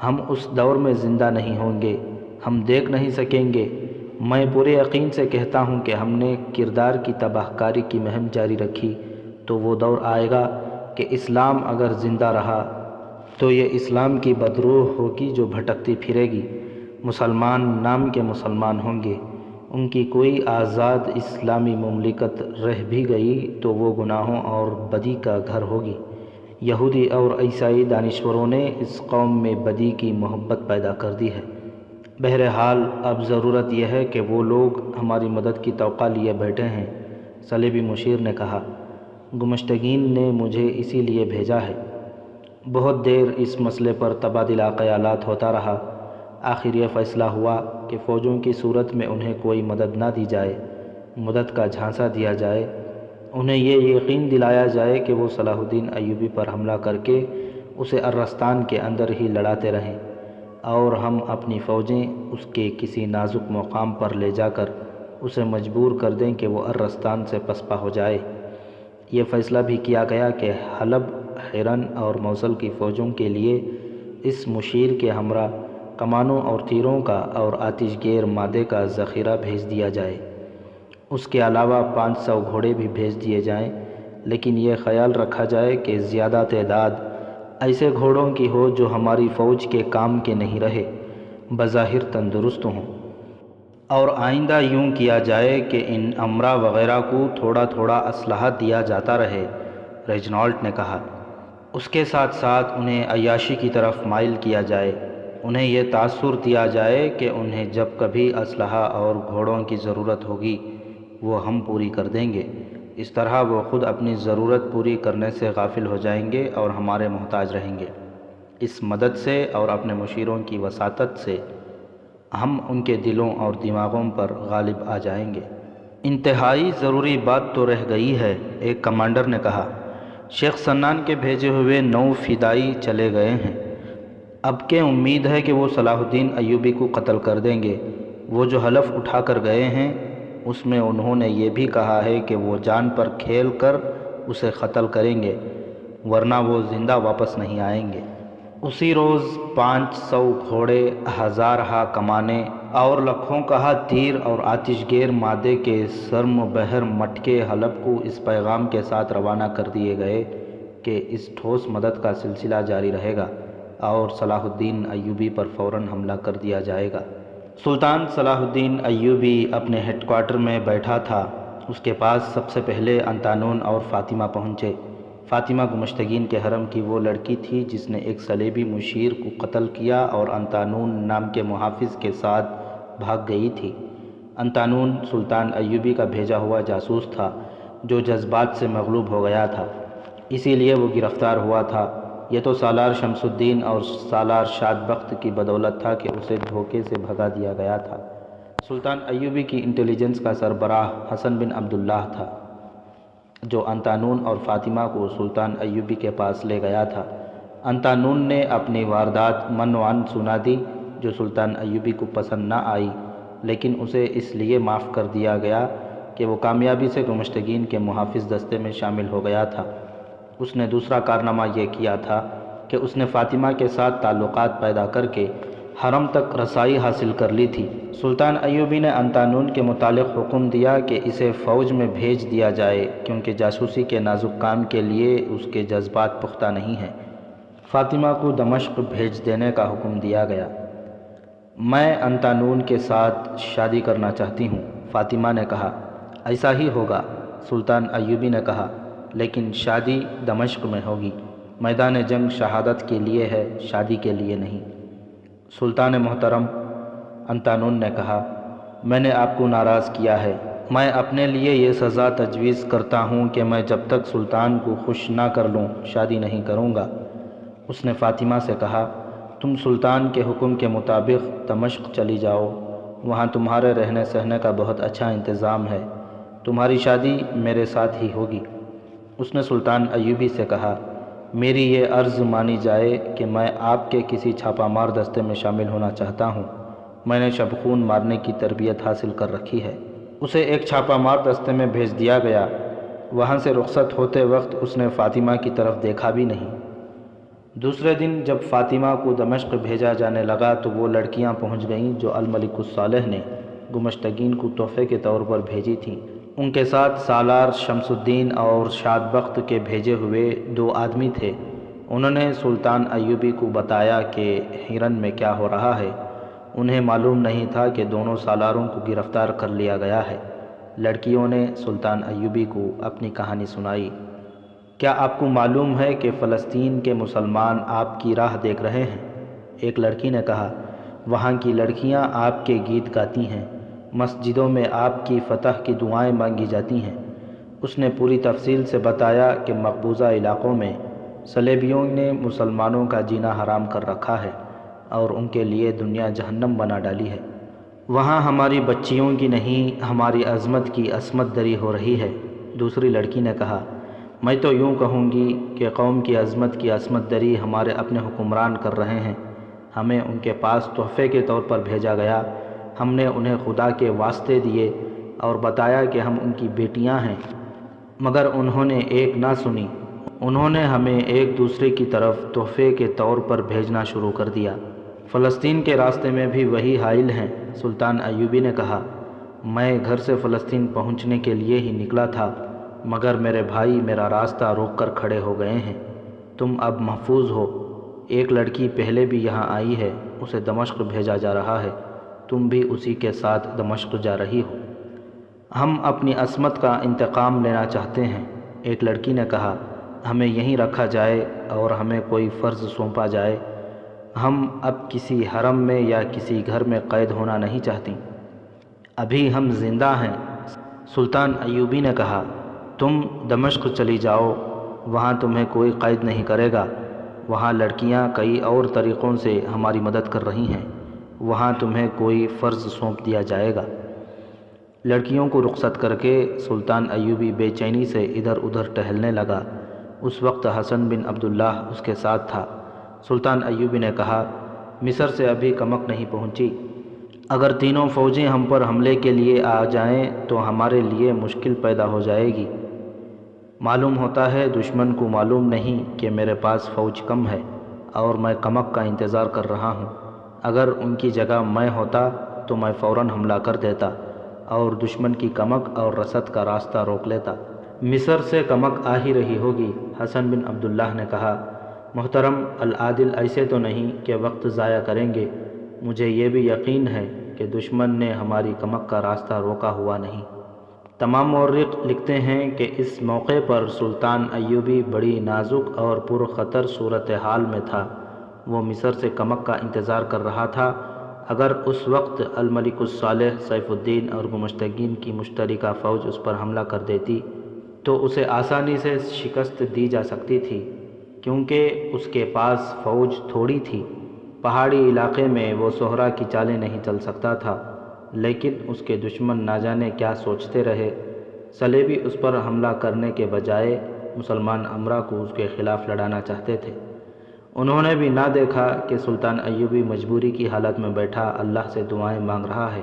ہم اس دور میں زندہ نہیں ہوں گے، ہم دیکھ نہیں سکیں گے۔ میں پورے یقین سے کہتا ہوں کہ ہم نے کردار کی تباہ کاری کی مہم جاری رکھی تو وہ دور آئے گا کہ اسلام اگر زندہ رہا تو یہ اسلام کی بدروح ہوگی جو بھٹکتی پھرے گی۔ مسلمان نام کے مسلمان ہوں گے، ان کی کوئی آزاد اسلامی مملکت رہ بھی گئی تو وہ گناہوں اور بدی کا گھر ہوگی۔ یہودی اور عیسائی دانشوروں نے اس قوم میں بدی کی محبت پیدا کر دی ہے۔ بہرحال اب ضرورت یہ ہے کہ وہ لوگ ہماری مدد کی توقع لیے بیٹھے ہیں، صلیبی مشیر نے کہا۔ گمشتگین نے مجھے اسی لیے بھیجا ہے۔ بہت دیر اس مسئلے پر تبادلہ خیالات ہوتا رہا۔ آخر یہ فیصلہ ہوا کہ فوجوں کی صورت میں انہیں کوئی مدد نہ دی جائے، مدد کا جھانسا دیا جائے، انہیں یہ یقین دلایا جائے کہ وہ صلاح الدین ایوبی پر حملہ کر کے اسے ارستان کے اندر ہی لڑاتے رہیں، اور ہم اپنی فوجیں اس کے کسی نازک مقام پر لے جا کر اسے مجبور کر دیں کہ وہ ارستان سے پسپا ہو جائے۔ یہ فیصلہ بھی کیا گیا کہ حلب، حرن اور موصل کی فوجوں کے لیے اس مشیر کے ہمراہ کمانوں اور تیروں کا اور آتش گیر مادے کا ذخیرہ بھیج دیا جائے۔ اس کے علاوہ 500 گھوڑے بھی بھیج دیے جائیں، لیکن یہ خیال رکھا جائے کہ زیادہ تعداد ایسے گھوڑوں کی ہو جو ہماری فوج کے کام کے نہیں رہے، بظاہر تندرست ہوں۔ اور آئندہ یوں کیا جائے کہ ان امرا وغیرہ کو تھوڑا تھوڑا اسلحہ دیا جاتا رہے، ریجنالڈ نے کہا۔ اس کے ساتھ ساتھ انہیں عیاشی کی طرف مائل کیا جائے، انہیں یہ تاثر دیا جائے کہ انہیں جب کبھی اسلحہ اور گھوڑوں کی ضرورت ہوگی وہ ہم پوری کر دیں گے۔ اس طرح وہ خود اپنی ضرورت پوری کرنے سے غافل ہو جائیں گے اور ہمارے محتاج رہیں گے۔ اس مدد سے اور اپنے مشیروں کی وساطت سے ہم ان کے دلوں اور دماغوں پر غالب آ جائیں گے۔ انتہائی ضروری بات تو رہ گئی ہے، ایک کمانڈر نے کہا۔ شیخ سنان کے بھیجے ہوئے 9 فدائی چلے گئے ہیں۔ اب کہ امید ہے کہ وہ صلاح الدین ایوبی کو قتل کر دیں گے۔ وہ جو حلف اٹھا کر گئے ہیں اس میں انہوں نے یہ بھی کہا ہے کہ وہ جان پر کھیل کر اسے قتل کریں گے، ورنہ وہ زندہ واپس نہیں آئیں گے۔ اسی روز 500 گھوڑے، ہزارہا کمانیں اور لکھوں کہا تیر اور آتش گیر مادے کے سرم بحر مٹکے حلب کو اس پیغام کے ساتھ روانہ کر دیے گئے کہ اس ٹھوس مدد کا سلسلہ جاری رہے گا اور صلاح الدین ایوبی پر فوراً حملہ کر دیا جائے گا۔ سلطان صلاح الدین ایوبی اپنے ہیڈ کوارٹر میں بیٹھا تھا۔ اس کے پاس سب سے پہلے انطانون اور فاطمہ پہنچے۔ فاطمہ گمشتگین کے حرم کی وہ لڑکی تھی جس نے ایک صلیبی مشیر کو قتل کیا اور انطانون نام کے محافظ کے ساتھ بھاگ گئی تھی۔ انطانون سلطان ایوبی کا بھیجا ہوا جاسوس تھا جو جذبات سے مغلوب ہو گیا تھا، اسی لیے وہ گرفتار ہوا تھا۔ یہ تو سالار شمس الدین اور سالار شاد بخت کی بدولت تھا کہ اسے دھوکے سے بھگا دیا گیا تھا۔ سلطان ایوبی کی انٹیلیجنس کا سربراہ حسن بن عبداللہ تھا جو انطانون اور فاطمہ کو سلطان ایوبی کے پاس لے گیا تھا۔ انطانون نے اپنی واردات منوان سنا دی جو سلطان ایوبی کو پسند نہ آئی، لیکن اسے اس لیے معاف کر دیا گیا کہ وہ کامیابی سے گمشتگین کے محافظ دستے میں شامل ہو گیا تھا۔ اس نے دوسرا کارنامہ یہ کیا تھا کہ اس نے فاطمہ کے ساتھ تعلقات پیدا کر کے حرم تک رسائی حاصل کر لی تھی۔ سلطان ایوبی نے انطانون کے متعلق حکم دیا کہ اسے فوج میں بھیج دیا جائے کیونکہ جاسوسی کے نازک کام کے لیے اس کے جذبات پختہ نہیں ہیں۔ فاطمہ کو دمشق بھیج دینے کا حکم دیا گیا۔ میں انطانون کے ساتھ شادی کرنا چاہتی ہوں، فاطمہ نے کہا۔ ایسا ہی ہوگا، سلطان ایوبی نے کہا، لیکن شادی دمشق میں ہوگی۔ میدان جنگ شہادت کے لیے ہے، شادی کے لیے نہیں۔ سلطان محترم، انطانون نے کہا، میں نے آپ کو ناراض کیا ہے۔ میں اپنے لیے یہ سزا تجویز کرتا ہوں کہ میں جب تک سلطان کو خوش نہ کر لوں شادی نہیں کروں گا۔ اس نے فاطمہ سے کہا، تم سلطان کے حکم کے مطابق دمشق چلی جاؤ، وہاں تمہارے رہنے سہنے کا بہت اچھا انتظام ہے، تمہاری شادی میرے ساتھ ہی ہوگی۔ اس نے سلطان ایوبی سے کہا، میری یہ عرض مانی جائے کہ میں آپ کے کسی چھاپہ مار دستے میں شامل ہونا چاہتا ہوں۔ میں نے شبخون مارنے کی تربیت حاصل کر رکھی ہے۔ اسے ایک چھاپہ مار دستے میں بھیج دیا گیا۔ وہاں سے رخصت ہوتے وقت اس نے فاطمہ کی طرف دیکھا بھی نہیں۔ دوسرے دن جب فاطمہ کو دمشق بھیجا جانے لگا تو وہ لڑکیاں پہنچ گئیں جو الملک الصالح نے گمشتگین کو تحفے کے طور پر بھیجی تھیں۔ ان کے ساتھ سالار شمس الدین اور شاد بخت کے بھیجے ہوئے 2 آدمی تھے۔ انہوں نے سلطان ایوبی کو بتایا کہ حرن میں کیا ہو رہا ہے۔ انہیں معلوم نہیں تھا کہ دونوں سالاروں کو گرفتار کر لیا گیا ہے۔ لڑکیوں نے سلطان ایوبی کو اپنی کہانی سنائی۔ کیا آپ کو معلوم ہے کہ فلسطین کے مسلمان آپ کی راہ دیکھ رہے ہیں؟ ایک لڑکی نے کہا، وہاں کی لڑکیاں آپ کے گیت گاتی ہیں، مسجدوں میں آپ کی فتح کی دعائیں مانگی جاتی ہیں۔ اس نے پوری تفصیل سے بتایا کہ مقبوضہ علاقوں میں صلیبیوں نے مسلمانوں کا جینا حرام کر رکھا ہے اور ان کے لیے دنیا جہنم بنا ڈالی ہے۔ وہاں ہماری بچیوں کی نہیں، ہماری عظمت کی عصمت دری ہو رہی ہے۔ دوسری لڑکی نے کہا، میں تو یوں کہوں گی کہ قوم کی عظمت کی عصمت دری ہمارے اپنے حکمران کر رہے ہیں۔ ہمیں ان کے پاس تحفے کے طور پر بھیجا گیا، ہم نے انہیں خدا کے واسطے دیے اور بتایا کہ ہم ان کی بیٹیاں ہیں، مگر انہوں نے ایک نہ سنی۔ انہوں نے ہمیں ایک دوسرے کی طرف تحفے کے طور پر بھیجنا شروع کر دیا۔ فلسطین کے راستے میں بھی وہی حائل ہیں۔ سلطان ایوبی نے کہا، میں گھر سے فلسطین پہنچنے کے لیے ہی نکلا تھا، مگر میرے بھائی میرا راستہ روک کر کھڑے ہو گئے ہیں۔ تم اب محفوظ ہو۔ ایک لڑکی پہلے بھی یہاں آئی ہے، اسے دمشق بھیجا جا رہا ہے، تم بھی اسی کے ساتھ دمشق جا رہی ہو۔ ہم اپنی عصمت کا انتقام لینا چاہتے ہیں۔ ایک لڑکی نے کہا، ہمیں یہیں رکھا جائے اور ہمیں کوئی فرض سونپا جائے، ہم اب کسی حرم میں یا کسی گھر میں قید ہونا نہیں چاہتی، ابھی ہم زندہ ہیں۔ سلطان ایوبی نے کہا، تم دمشق چلی جاؤ، وہاں تمہیں کوئی قید نہیں کرے گا، وہاں لڑکیاں کئی اور طریقوں سے ہماری مدد کر رہی ہیں، وہاں تمہیں کوئی فرض سونپ دیا جائے گا۔ لڑکیوں کو رخصت کر کے سلطان ایوبی بے چینی سے ادھر ادھر ٹہلنے لگا۔ اس وقت حسن بن عبداللہ اس کے ساتھ تھا۔ سلطان ایوبی نے کہا، مصر سے ابھی کمک نہیں پہنچی، اگر تینوں فوجیں ہم پر حملے کے لیے آ جائیں تو ہمارے لیے مشکل پیدا ہو جائے گی۔ معلوم ہوتا ہے دشمن کو معلوم نہیں کہ میرے پاس فوج کم ہے اور میں کمک کا انتظار کر رہا ہوں۔ اگر ان کی جگہ میں ہوتا تو میں فوراً حملہ کر دیتا اور دشمن کی کمک اور رسد کا راستہ روک لیتا۔ مصر سے کمک آ ہی رہی ہوگی۔ حسن بن عبداللہ نے کہا، محترم العادل ایسے تو نہیں کہ وقت ضائع کریں گے، مجھے یہ بھی یقین ہے کہ دشمن نے ہماری کمک کا راستہ روکا ہوا نہیں۔ تمام مورخ لکھتے ہیں کہ اس موقع پر سلطان ایوبی بڑی نازک اور پرخطر صورتحال میں تھا۔ وہ مصر سے کمک کا انتظار کر رہا تھا۔ اگر اس وقت الملک الصالح سیف الدین اور گمشتگین کی مشترکہ فوج اس پر حملہ کر دیتی تو اسے آسانی سے شکست دی جا سکتی تھی، کیونکہ اس کے پاس فوج تھوڑی تھی۔ پہاڑی علاقے میں وہ صحرا کی چالیں نہیں چل سکتا تھا، لیکن اس کے دشمن نہ جانے کیا سوچتے رہے۔ صلیبی اس پر حملہ کرنے کے بجائے مسلمان امرا کو اس کے خلاف لڑانا چاہتے تھے۔ انہوں نے بھی نہ دیکھا کہ سلطان ایوبی مجبوری کی حالت میں بیٹھا اللہ سے دعائیں مانگ رہا ہے۔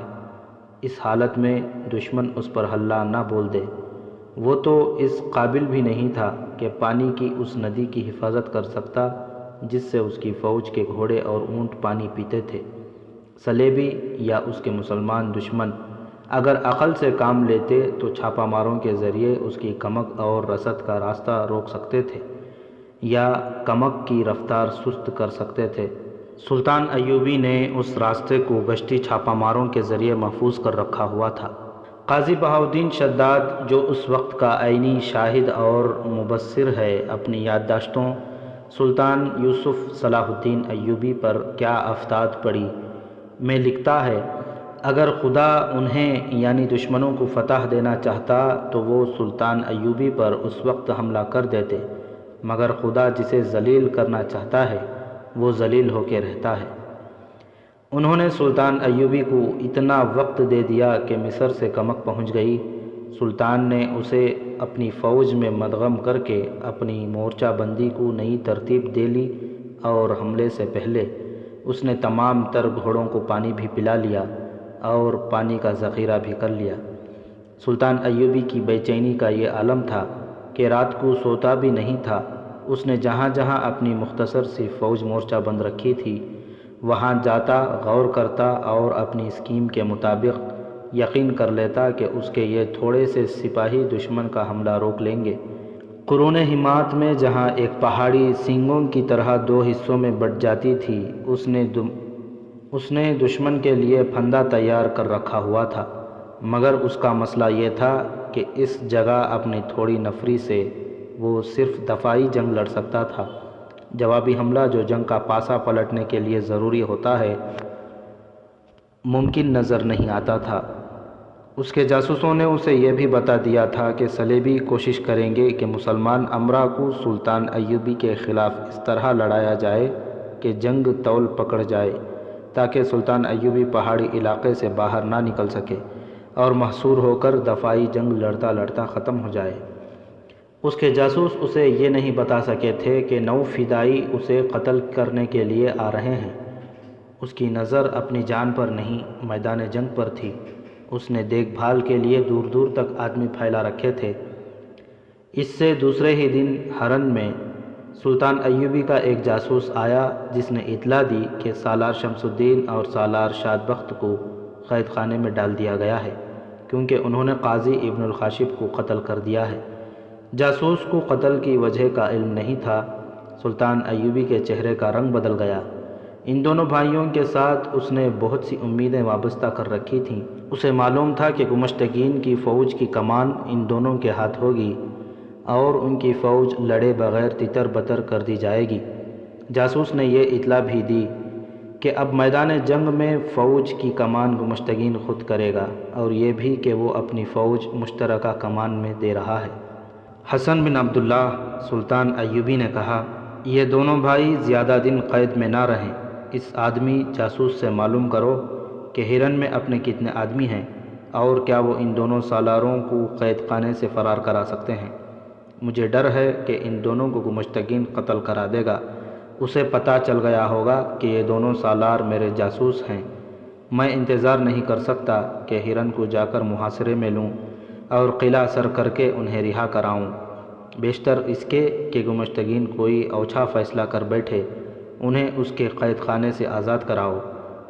اس حالت میں دشمن اس پر حملہ نہ بول دے۔ وہ تو اس قابل بھی نہیں تھا کہ پانی کی اس ندی کی حفاظت کر سکتا جس سے اس کی فوج کے گھوڑے اور اونٹ پانی پیتے تھے۔ صلیبی یا اس کے مسلمان دشمن اگر عقل سے کام لیتے تو چھاپہ ماروں کے ذریعے اس کی کمک اور رسد کا راستہ روک سکتے تھے یا کمک کی رفتار سست کر سکتے تھے۔ سلطان ایوبی نے اس راستے کو گشتی چھاپہ ماروں کے ذریعے محفوظ کر رکھا ہوا تھا۔ قاضی بہاؤالدین شداد، جو اس وقت کا عینی شاہد اور مبصر ہے، اپنی یادداشتوں سلطان یوسف صلاح الدین ایوبی پر کیا افتاد پڑی میں لکھتا ہے، اگر خدا انہیں یعنی دشمنوں کو فتح دینا چاہتا تو وہ سلطان ایوبی پر اس وقت حملہ کر دیتے، مگر خدا جسے ذلیل کرنا چاہتا ہے وہ ذلیل ہو کے رہتا ہے۔ انہوں نے سلطان ایوبی کو اتنا وقت دے دیا کہ مصر سے کمک پہنچ گئی۔ سلطان نے اسے اپنی فوج میں مدغم کر کے اپنی مورچہ بندی کو نئی ترتیب دے لی اور حملے سے پہلے اس نے تمام تر گھوڑوں کو پانی بھی پلا لیا اور پانی کا ذخیرہ بھی کر لیا۔ سلطان ایوبی کی بے چینی کا یہ عالم تھا کہ رات کو سوتا بھی نہیں تھا۔ اس نے جہاں جہاں اپنی مختصر سی فوج مورچہ بند رکھی تھی وہاں جاتا، غور کرتا اور اپنی اسکیم کے مطابق یقین کر لیتا کہ اس کے یہ تھوڑے سے سپاہی دشمن کا حملہ روک لیں گے۔ قرون حمات میں جہاں ایک پہاڑی سینگوں کی طرح دو حصوں میں بٹ جاتی تھی، اس نے دشمن کے لیے پھندا تیار کر رکھا ہوا تھا، مگر اس کا مسئلہ یہ تھا کہ اس جگہ اپنی تھوڑی نفری سے وہ صرف دفاعی جنگ لڑ سکتا تھا۔ جوابی حملہ جو جنگ کا پاسا پلٹنے کے لیے ضروری ہوتا ہے ممکن نظر نہیں آتا تھا۔ اس کے جاسوسوں نے اسے یہ بھی بتا دیا تھا کہ صلیبی کوشش کریں گے کہ مسلمان امراء کو سلطان ایوبی کے خلاف اس طرح لڑایا جائے کہ جنگ طول پکڑ جائے، تاکہ سلطان ایوبی پہاڑی علاقے سے باہر نہ نکل سکے اور محصور ہو کر دفاعی جنگ لڑتا لڑتا ختم ہو جائے۔ اس کے جاسوس اسے یہ نہیں بتا سکے تھے کہ 9 فدائی اسے قتل کرنے کے لیے آ رہے ہیں۔ اس کی نظر اپنی جان پر نہیں، میدان جنگ پر تھی۔ اس نے دیکھ بھال کے لیے دور دور تک آدمی پھیلا رکھے تھے۔ اس سے دوسرے ہی دن حرن میں سلطان ایوبی کا ایک جاسوس آیا، جس نے اطلاع دی کہ سالار شمس الدین اور سالار شاد بخت کو قید خانے میں ڈال دیا گیا ہے، کیونکہ انہوں نے قاضی ابن الخاشب کو قتل کر دیا ہے۔ جاسوس کو قتل کی وجہ کا علم نہیں تھا۔ سلطان ایوبی کے چہرے کا رنگ بدل گیا۔ ان دونوں بھائیوں کے ساتھ اس نے بہت سی امیدیں وابستہ کر رکھی تھیں۔ اسے معلوم تھا کہ گمشتگین کی فوج کی کمان ان دونوں کے ہاتھ ہوگی اور ان کی فوج لڑے بغیر تتر بتر کر دی جائے گی۔ جاسوس نے یہ اطلاع بھی دی کہ اب میدان جنگ میں فوج کی کمان گمشتگین خود کرے گا، اور یہ بھی کہ وہ اپنی فوج مشترکہ کمان میں دے رہا ہے۔ حسن بن عبداللہ سلطان ایوبی نے کہا، یہ دونوں بھائی زیادہ دن قید میں نہ رہیں۔ اس آدمی جاسوس سے معلوم کرو کہ ہرن میں اپنے کتنے آدمی ہیں، اور کیا وہ ان دونوں سالاروں کو قید خانے سے فرار کرا سکتے ہیں۔ مجھے ڈر ہے کہ ان دونوں کو گمشتگین قتل کرا دے گا۔ اسے پتہ چل گیا ہوگا کہ یہ دونوں سالار میرے جاسوس ہیں۔ میں انتظار نہیں کر سکتا کہ ہرن کو جا کر محاصرے میں لوں اور قلعہ سر کر کے انہیں رہا کراؤں۔ بیشتر اس کے کہ گمشتگین کوئی اوچھا فیصلہ کر بیٹھے، انہیں اس کے قید خانے سے آزاد کراؤ۔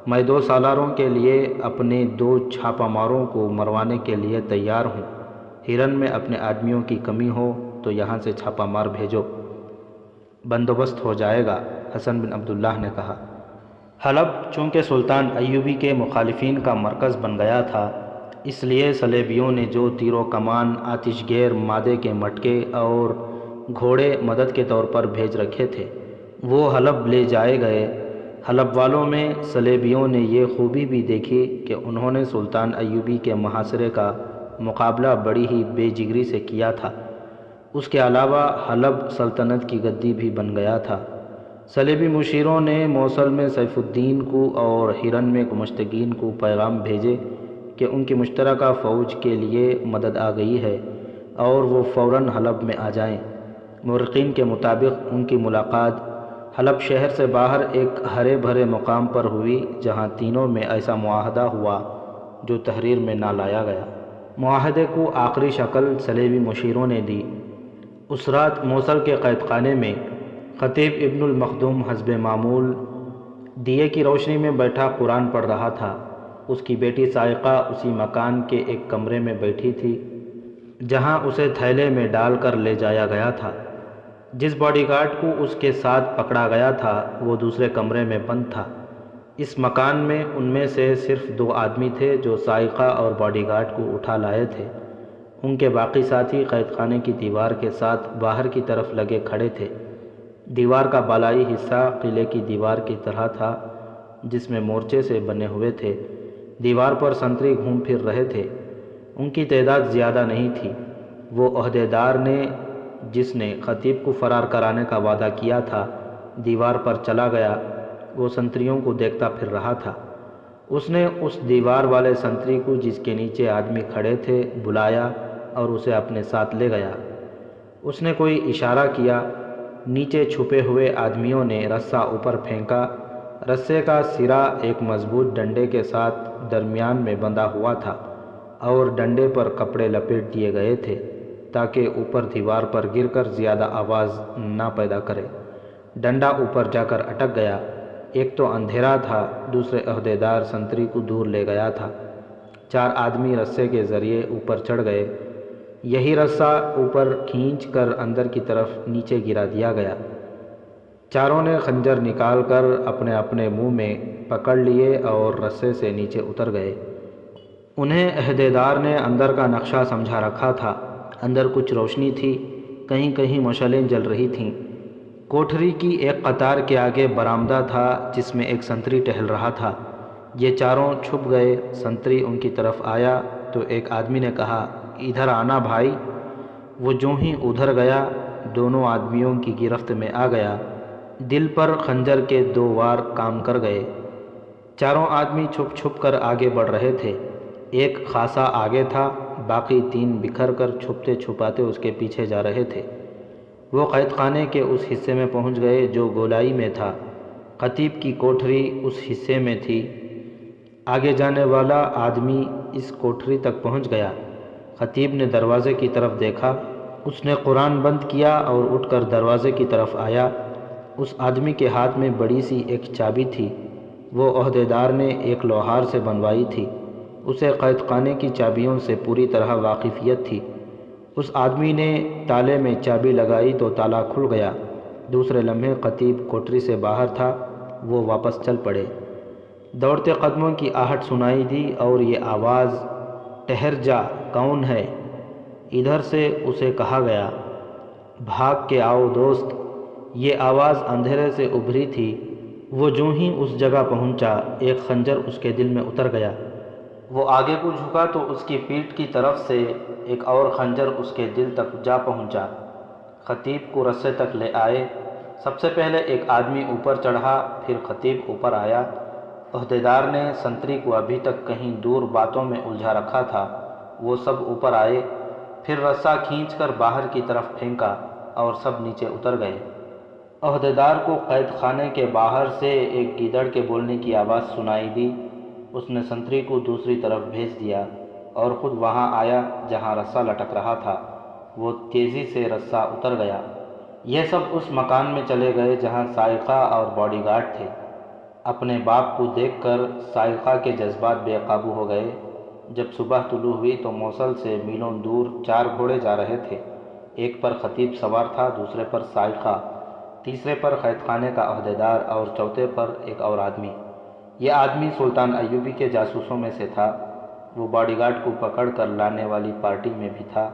میں 2 سالاروں کے لیے اپنے 2 چھاپہ ماروں کو مروانے کے لیے تیار ہوں۔ ہرن میں اپنے آدمیوں کی کمی ہو تو یہاں سے چھاپہ مار بھیجو، بندوبست ہو جائے گا، حسن بن عبداللہ نے کہا۔ حلب چونکہ سلطان ایوبی کے مخالفین کا مرکز بن گیا تھا، اس لیے صلیبیوں نے جو تیر و کمان، آتش گیر، مادے کے مٹکے اور گھوڑے مدد کے طور پر بھیج رکھے تھے، وہ حلب لے جائے گئے۔ حلب والوں میں صلیبیوں نے یہ خوبی بھی دیکھی کہ انہوں نے سلطان ایوبی کے محاصرے کا مقابلہ بڑی ہی بے جگری سے کیا تھا۔ اس کے علاوہ حلب سلطنت کی گدی بھی بن گیا تھا۔ صلیبی مشیروں نے موصل میں سیف الدین کو اور ہرن میں گمشتگین کو پیغام بھیجے کہ ان کی مشترکہ فوج کے لیے مدد آ گئی ہے اور وہ فوراً حلب میں آ جائیں۔ مورخین کے مطابق ان کی ملاقات حلب شہر سے باہر ایک ہرے بھرے مقام پر ہوئی، جہاں تینوں میں ایسا معاہدہ ہوا جو تحریر میں نہ لایا گیا۔ معاہدے کو آخری شکل صلیبی مشیروں نے دی۔ اس رات موصل کے قید خانے میں خطیب ابن المخدوم حسب معمول دیے کی روشنی میں بیٹھا قرآن پڑھ رہا تھا۔ اس کی بیٹی سائقہ اسی مکان کے ایک کمرے میں بیٹھی تھی جہاں اسے تھیلے میں ڈال کر لے جایا گیا تھا۔ جس باڈی گارڈ کو اس کے ساتھ پکڑا گیا تھا وہ دوسرے کمرے میں بند تھا۔ اس مکان میں ان میں سے صرف 2 آدمی تھے جو سائقہ اور باڈی گارڈ کو اٹھا لائے تھے۔ ان کے باقی ساتھی قید خانے کی دیوار کے ساتھ باہر کی طرف لگے کھڑے تھے۔ دیوار کا بالائی حصہ قلعے کی دیوار کی طرح تھا، جس میں مورچے سے بنے ہوئے تھے۔ دیوار پر سنتری گھوم پھر رہے تھے۔ ان کی تعداد زیادہ نہیں تھی۔ وہ عہدیدار نے جس نے خطیب کو فرار کرانے کا وعدہ کیا تھا دیوار پر چلا گیا۔ وہ سنتریوں کو دیکھتا پھر رہا تھا۔ اس نے اس دیوار والے سنتری کو جس کے نیچے آدمی کھڑے تھے بلایا اور اسے اپنے ساتھ لے گیا۔ اس نے کوئی اشارہ کیا۔ نیچے چھپے ہوئے آدمیوں نے رسہ اوپر پھینکا۔ رسے کا سرا ایک مضبوط ڈنڈے کے ساتھ درمیان میں بندھا ہوا تھا اور ڈنڈے پر کپڑے لپیٹ دیے گئے تھے تاکہ اوپر دیوار پر گر کر زیادہ آواز نہ پیدا کرے۔ ڈنڈا اوپر جا کر اٹک گیا۔ ایک تو اندھیرا تھا، دوسرے عہدیدار سنتری کو دور لے گیا تھا۔ 4 آدمی رسے کے ذریعے اوپر چڑھ گئے۔ یہی رسہ اوپر کھینچ کر اندر کی طرف نیچے گرا دیا گیا۔ چاروں نے خنجر نکال کر اپنے اپنے منہ میں پکڑ لیے اور رسے سے نیچے اتر گئے۔ انہیں عہدیدار نے اندر کا نقشہ سمجھا رکھا تھا۔ اندر کچھ روشنی تھی، کہیں کہیں مشعلیں جل رہی تھیں۔ کوٹھری کی ایک قطار کے آگے برآمدہ تھا جس میں ایک سنتری ٹہل رہا تھا۔ یہ چاروں چھپ گئے۔ سنتری ان کی طرف آیا تو ایک آدمی نے کہا، ادھر آنا بھائی۔ وہ جوں ہی ادھر گیا دونوں آدمیوں کی گرفت میں آ گیا۔ دل پر خنجر کے 2 وار کام کر گئے۔ چاروں آدمی چھپ چھپ کر آگے بڑھ رہے تھے۔ ایک خاصا آگے تھا، باقی 3 بکھر کر چھپتے چھپاتے اس کے پیچھے جا رہے تھے۔ وہ قید خانے کے اس حصے میں پہنچ گئے جو گولائی میں تھا۔ خطیب کی کوٹھری اس حصے میں تھی۔ آگے جانے والا آدمی اس کوٹھری تک پہنچ گیا۔ خطیب نے دروازے کی طرف دیکھا۔ اس نے قرآن بند کیا اور اٹھ کر دروازے کی طرف آیا۔ اس آدمی کے ہاتھ میں بڑی سی ایک چابی تھی۔ وہ عہدیدار نے ایک لوہار سے بنوائی تھی۔ اسے قید خانے کی چابیوں سے پوری طرح واقفیت تھی۔ اس آدمی نے تالے میں چابی لگائی تو تالا کھل گیا۔ دوسرے لمحے خطیب کوٹری سے باہر تھا۔ وہ واپس چل پڑے۔ دوڑتے قدموں کی آہٹ سنائی دی اور یہ آواز، ٹھہر جا، کون ہے؟ ادھر سے اسے کہا گیا۔ بھاگ کے آؤ دوست۔ یہ آواز اندھیرے سے ابھری تھی۔ وہ جوں ہی اس جگہ پہنچا ایک خنجر اس کے دل میں اتر گیا۔ وہ آگے کو جھکا تو اس کی پیٹھ کی طرف سے ایک اور خنجر اس کے دل تک جا پہنچا۔ خطیب کو رسے تک لے آئے۔ سب سے پہلے ایک آدمی اوپر چڑھا، پھر خطیب اوپر آیا۔ عہدیدار نے سنتری کو ابھی تک کہیں دور باتوں میں الجھا رکھا تھا۔ وہ سب اوپر آئے، پھر رسا کھینچ کر باہر کی طرف پھینکا اور سب نیچے اتر گئے۔ عہدیدار کو قید خانے کے باہر سے ایک گیدڑ کے بولنے کی آواز سنائی دی۔ اس نے سنتری کو دوسری طرف بھیج دیا اور خود وہاں آیا جہاں رسا لٹک رہا تھا۔ وہ تیزی سے رسا اتر گیا۔ یہ سب اس مکان میں چلے گئے جہاں سائقہ اور باڈی گارڈ تھے۔ اپنے باپ کو دیکھ کر سائقہ کے جذبات بے قابو ہو گئے۔ جب صبح طلوع ہوئی تو موصل سے میلوں دور 4 گھوڑے جا رہے تھے۔ ایک پر خطیب سوار تھا، دوسرے پر سائقہ، تیسرے پر قید خانے کا عہدیدار اور چوتھے پر ایک اور آدمی۔ یہ آدمی سلطان ایوبی کے جاسوسوں میں سے تھا۔ وہ باڈی گارڈ کو پکڑ کر لانے والی پارٹی میں بھی تھا۔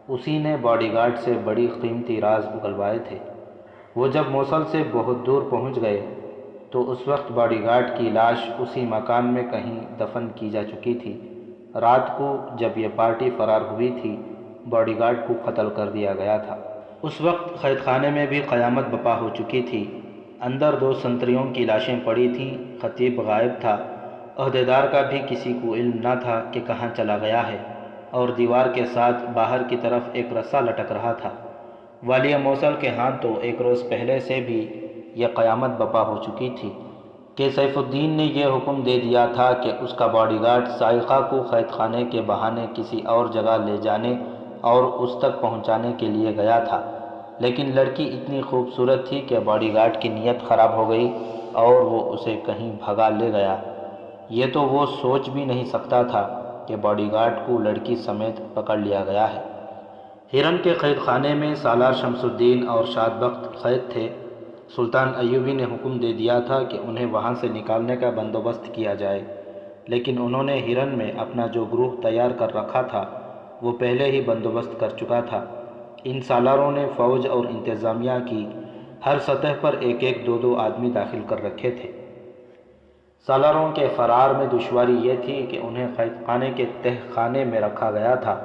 اسی نے باڈی گارڈ سے بڑی قیمتی راز اگلوائے تھے۔ وہ جب موصل سے بہت دور پہنچ گئے تو اس وقت باڈی گارڈ کی لاش اسی مکان میں کہیں دفن کی جا چکی تھی۔ رات کو جب یہ پارٹی فرار ہوئی تھی، باڈی گارڈ کو قتل کر دیا گیا تھا۔ اس وقت قید خانے میں بھی قیامت برپا ہو چکی تھی۔ اندر 2 سنتریوں کی لاشیں پڑی تھیں۔ خطیب غائب تھا۔ عہدیدار کا بھی کسی کو علم نہ تھا کہ کہاں چلا گیا ہے، اور دیوار کے ساتھ باہر کی طرف ایک رسا لٹک رہا تھا۔ والی موصل کے ہاں تو 1 روز پہلے سے بھی یہ قیامت برپا ہو چکی تھی کہ سیف الدین نے یہ حکم دے دیا تھا کہ اس کا باڈی گارڈ سائقہ کو قید خانے کے بہانے کسی اور جگہ لے جانے اور اس تک پہنچانے کے لیے گیا تھا، لیکن لڑکی اتنی خوبصورت تھی کہ باڈی گارڈ کی نیت خراب ہو گئی اور وہ اسے کہیں بھگا لے گیا۔ یہ تو وہ سوچ بھی نہیں سکتا تھا کہ باڈی گارڈ کو لڑکی سمیت پکڑ لیا گیا ہے۔ ہرن کے قید خانے میں سالار شمس الدین اور شاد بخت قید تھے۔ سلطان ایوبی نے حکم دے دیا تھا کہ انہیں وہاں سے نکالنے کا بندوبست کیا جائے، لیکن انہوں نے ہرن میں اپنا جو گروہ تیار کر رکھا تھا وہ پہلے ہی بندوبست کر چکا تھا۔ ان سالاروں نے فوج اور انتظامیہ کی ہر سطح پر 1-2 آدمی داخل کر رکھے تھے۔ سالاروں کے فرار میں دشواری یہ تھی کہ انہیں قید خانے کے تہ خانے میں رکھا گیا تھا۔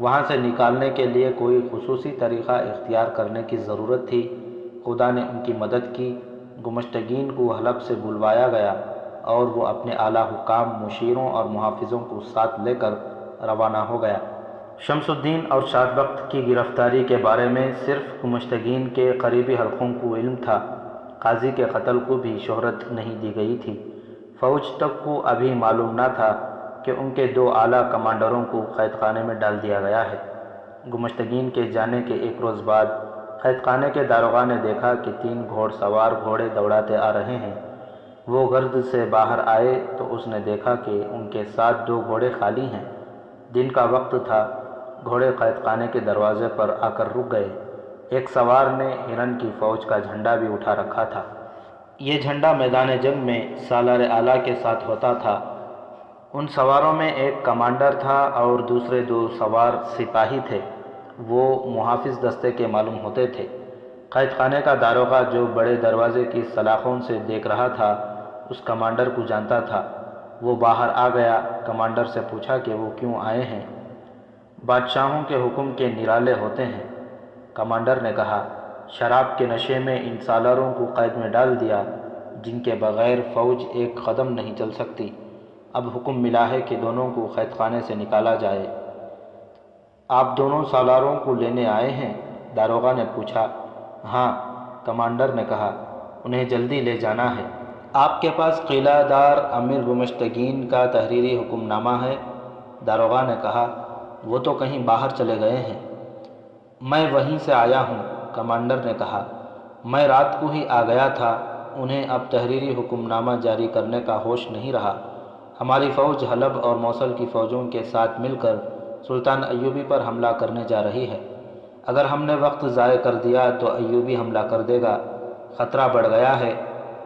وہاں سے نکالنے کے لیے کوئی خصوصی طریقہ اختیار کرنے کی ضرورت تھی۔ خدا نے ان کی مدد کی۔ گمشتگین کو حلب سے بلوایا گیا اور وہ اپنے اعلیٰ حکام، مشیروں اور محافظوں کو ساتھ لے کر روانہ ہو گیا۔ شمس الدین اور شاد بخت کی گرفتاری کے بارے میں صرف گمشتگین کے قریبی حلقوں کو علم تھا۔ قاضی کے قتل کو بھی شہرت نہیں دی گئی تھی۔ فوج تک کو ابھی معلوم نہ تھا کہ ان کے 2 اعلیٰ کمانڈروں کو قید خانے میں ڈال دیا گیا ہے۔ گمشتگین کے جانے کے 1 روز بعد قید خانے کے داروغہ نے دیکھا کہ 3 گھوڑ سوار گھوڑے دوڑاتے آ رہے ہیں۔ وہ گرد سے باہر آئے تو اس نے دیکھا کہ ان کے ساتھ 2 گھوڑے خالی ہیں۔ دن کا وقت تھا۔ گھوڑے قید خانے کے دروازے پر آ کر رک گئے۔ ایک سوار نے ہرن کی فوج کا جھنڈا بھی اٹھا رکھا تھا۔ یہ جھنڈا میدان جنگ میں سالار اعلیٰ کے ساتھ ہوتا تھا۔ ان سواروں میں ایک کمانڈر تھا اور دوسرے 2 سوار سپاہی تھے۔ وہ محافظ دستے کے معلوم ہوتے تھے۔ قید خانے کا داروغہ جو بڑے دروازے کی سلاخوں سے دیکھ رہا تھا اس کمانڈر کو جانتا تھا۔ وہ باہر آ گیا۔ کمانڈر سے پوچھا کہ وہ کیوں آئے ہیں؟ بادشاہوں کے حکم کے نرالے ہوتے ہیں، کمانڈر نے کہا۔ شراب کے نشے میں ان سالاروں کو قید میں ڈال دیا جن کے بغیر فوج ایک قدم نہیں چل سکتی۔ اب حکم ملا ہے کہ دونوں کو قید خانے سے نکالا جائے۔ آپ دونوں سالاروں کو لینے آئے ہیں؟ داروغہ نے پوچھا۔ ہاں، کمانڈر نے کہا، انہیں جلدی لے جانا ہے۔ آپ کے پاس قلعہ دار امیر گمشتگین کا تحریری حکم نامہ ہے؟ داروغہ نے کہا۔ وہ تو کہیں باہر چلے گئے ہیں۔ میں وہیں سے آیا ہوں، کمانڈر نے کہا۔ میں رات کو ہی آ گیا تھا۔ انہیں اب تحریری حکم نامہ جاری کرنے کا ہوش نہیں رہا۔ ہماری فوج حلب اور موصل کی فوجوں کے ساتھ مل کر سلطان ایوبی پر حملہ کرنے جا رہی ہے۔ اگر ہم نے وقت ضائع کر دیا تو ایوبی حملہ کر دے گا۔ خطرہ بڑھ گیا ہے۔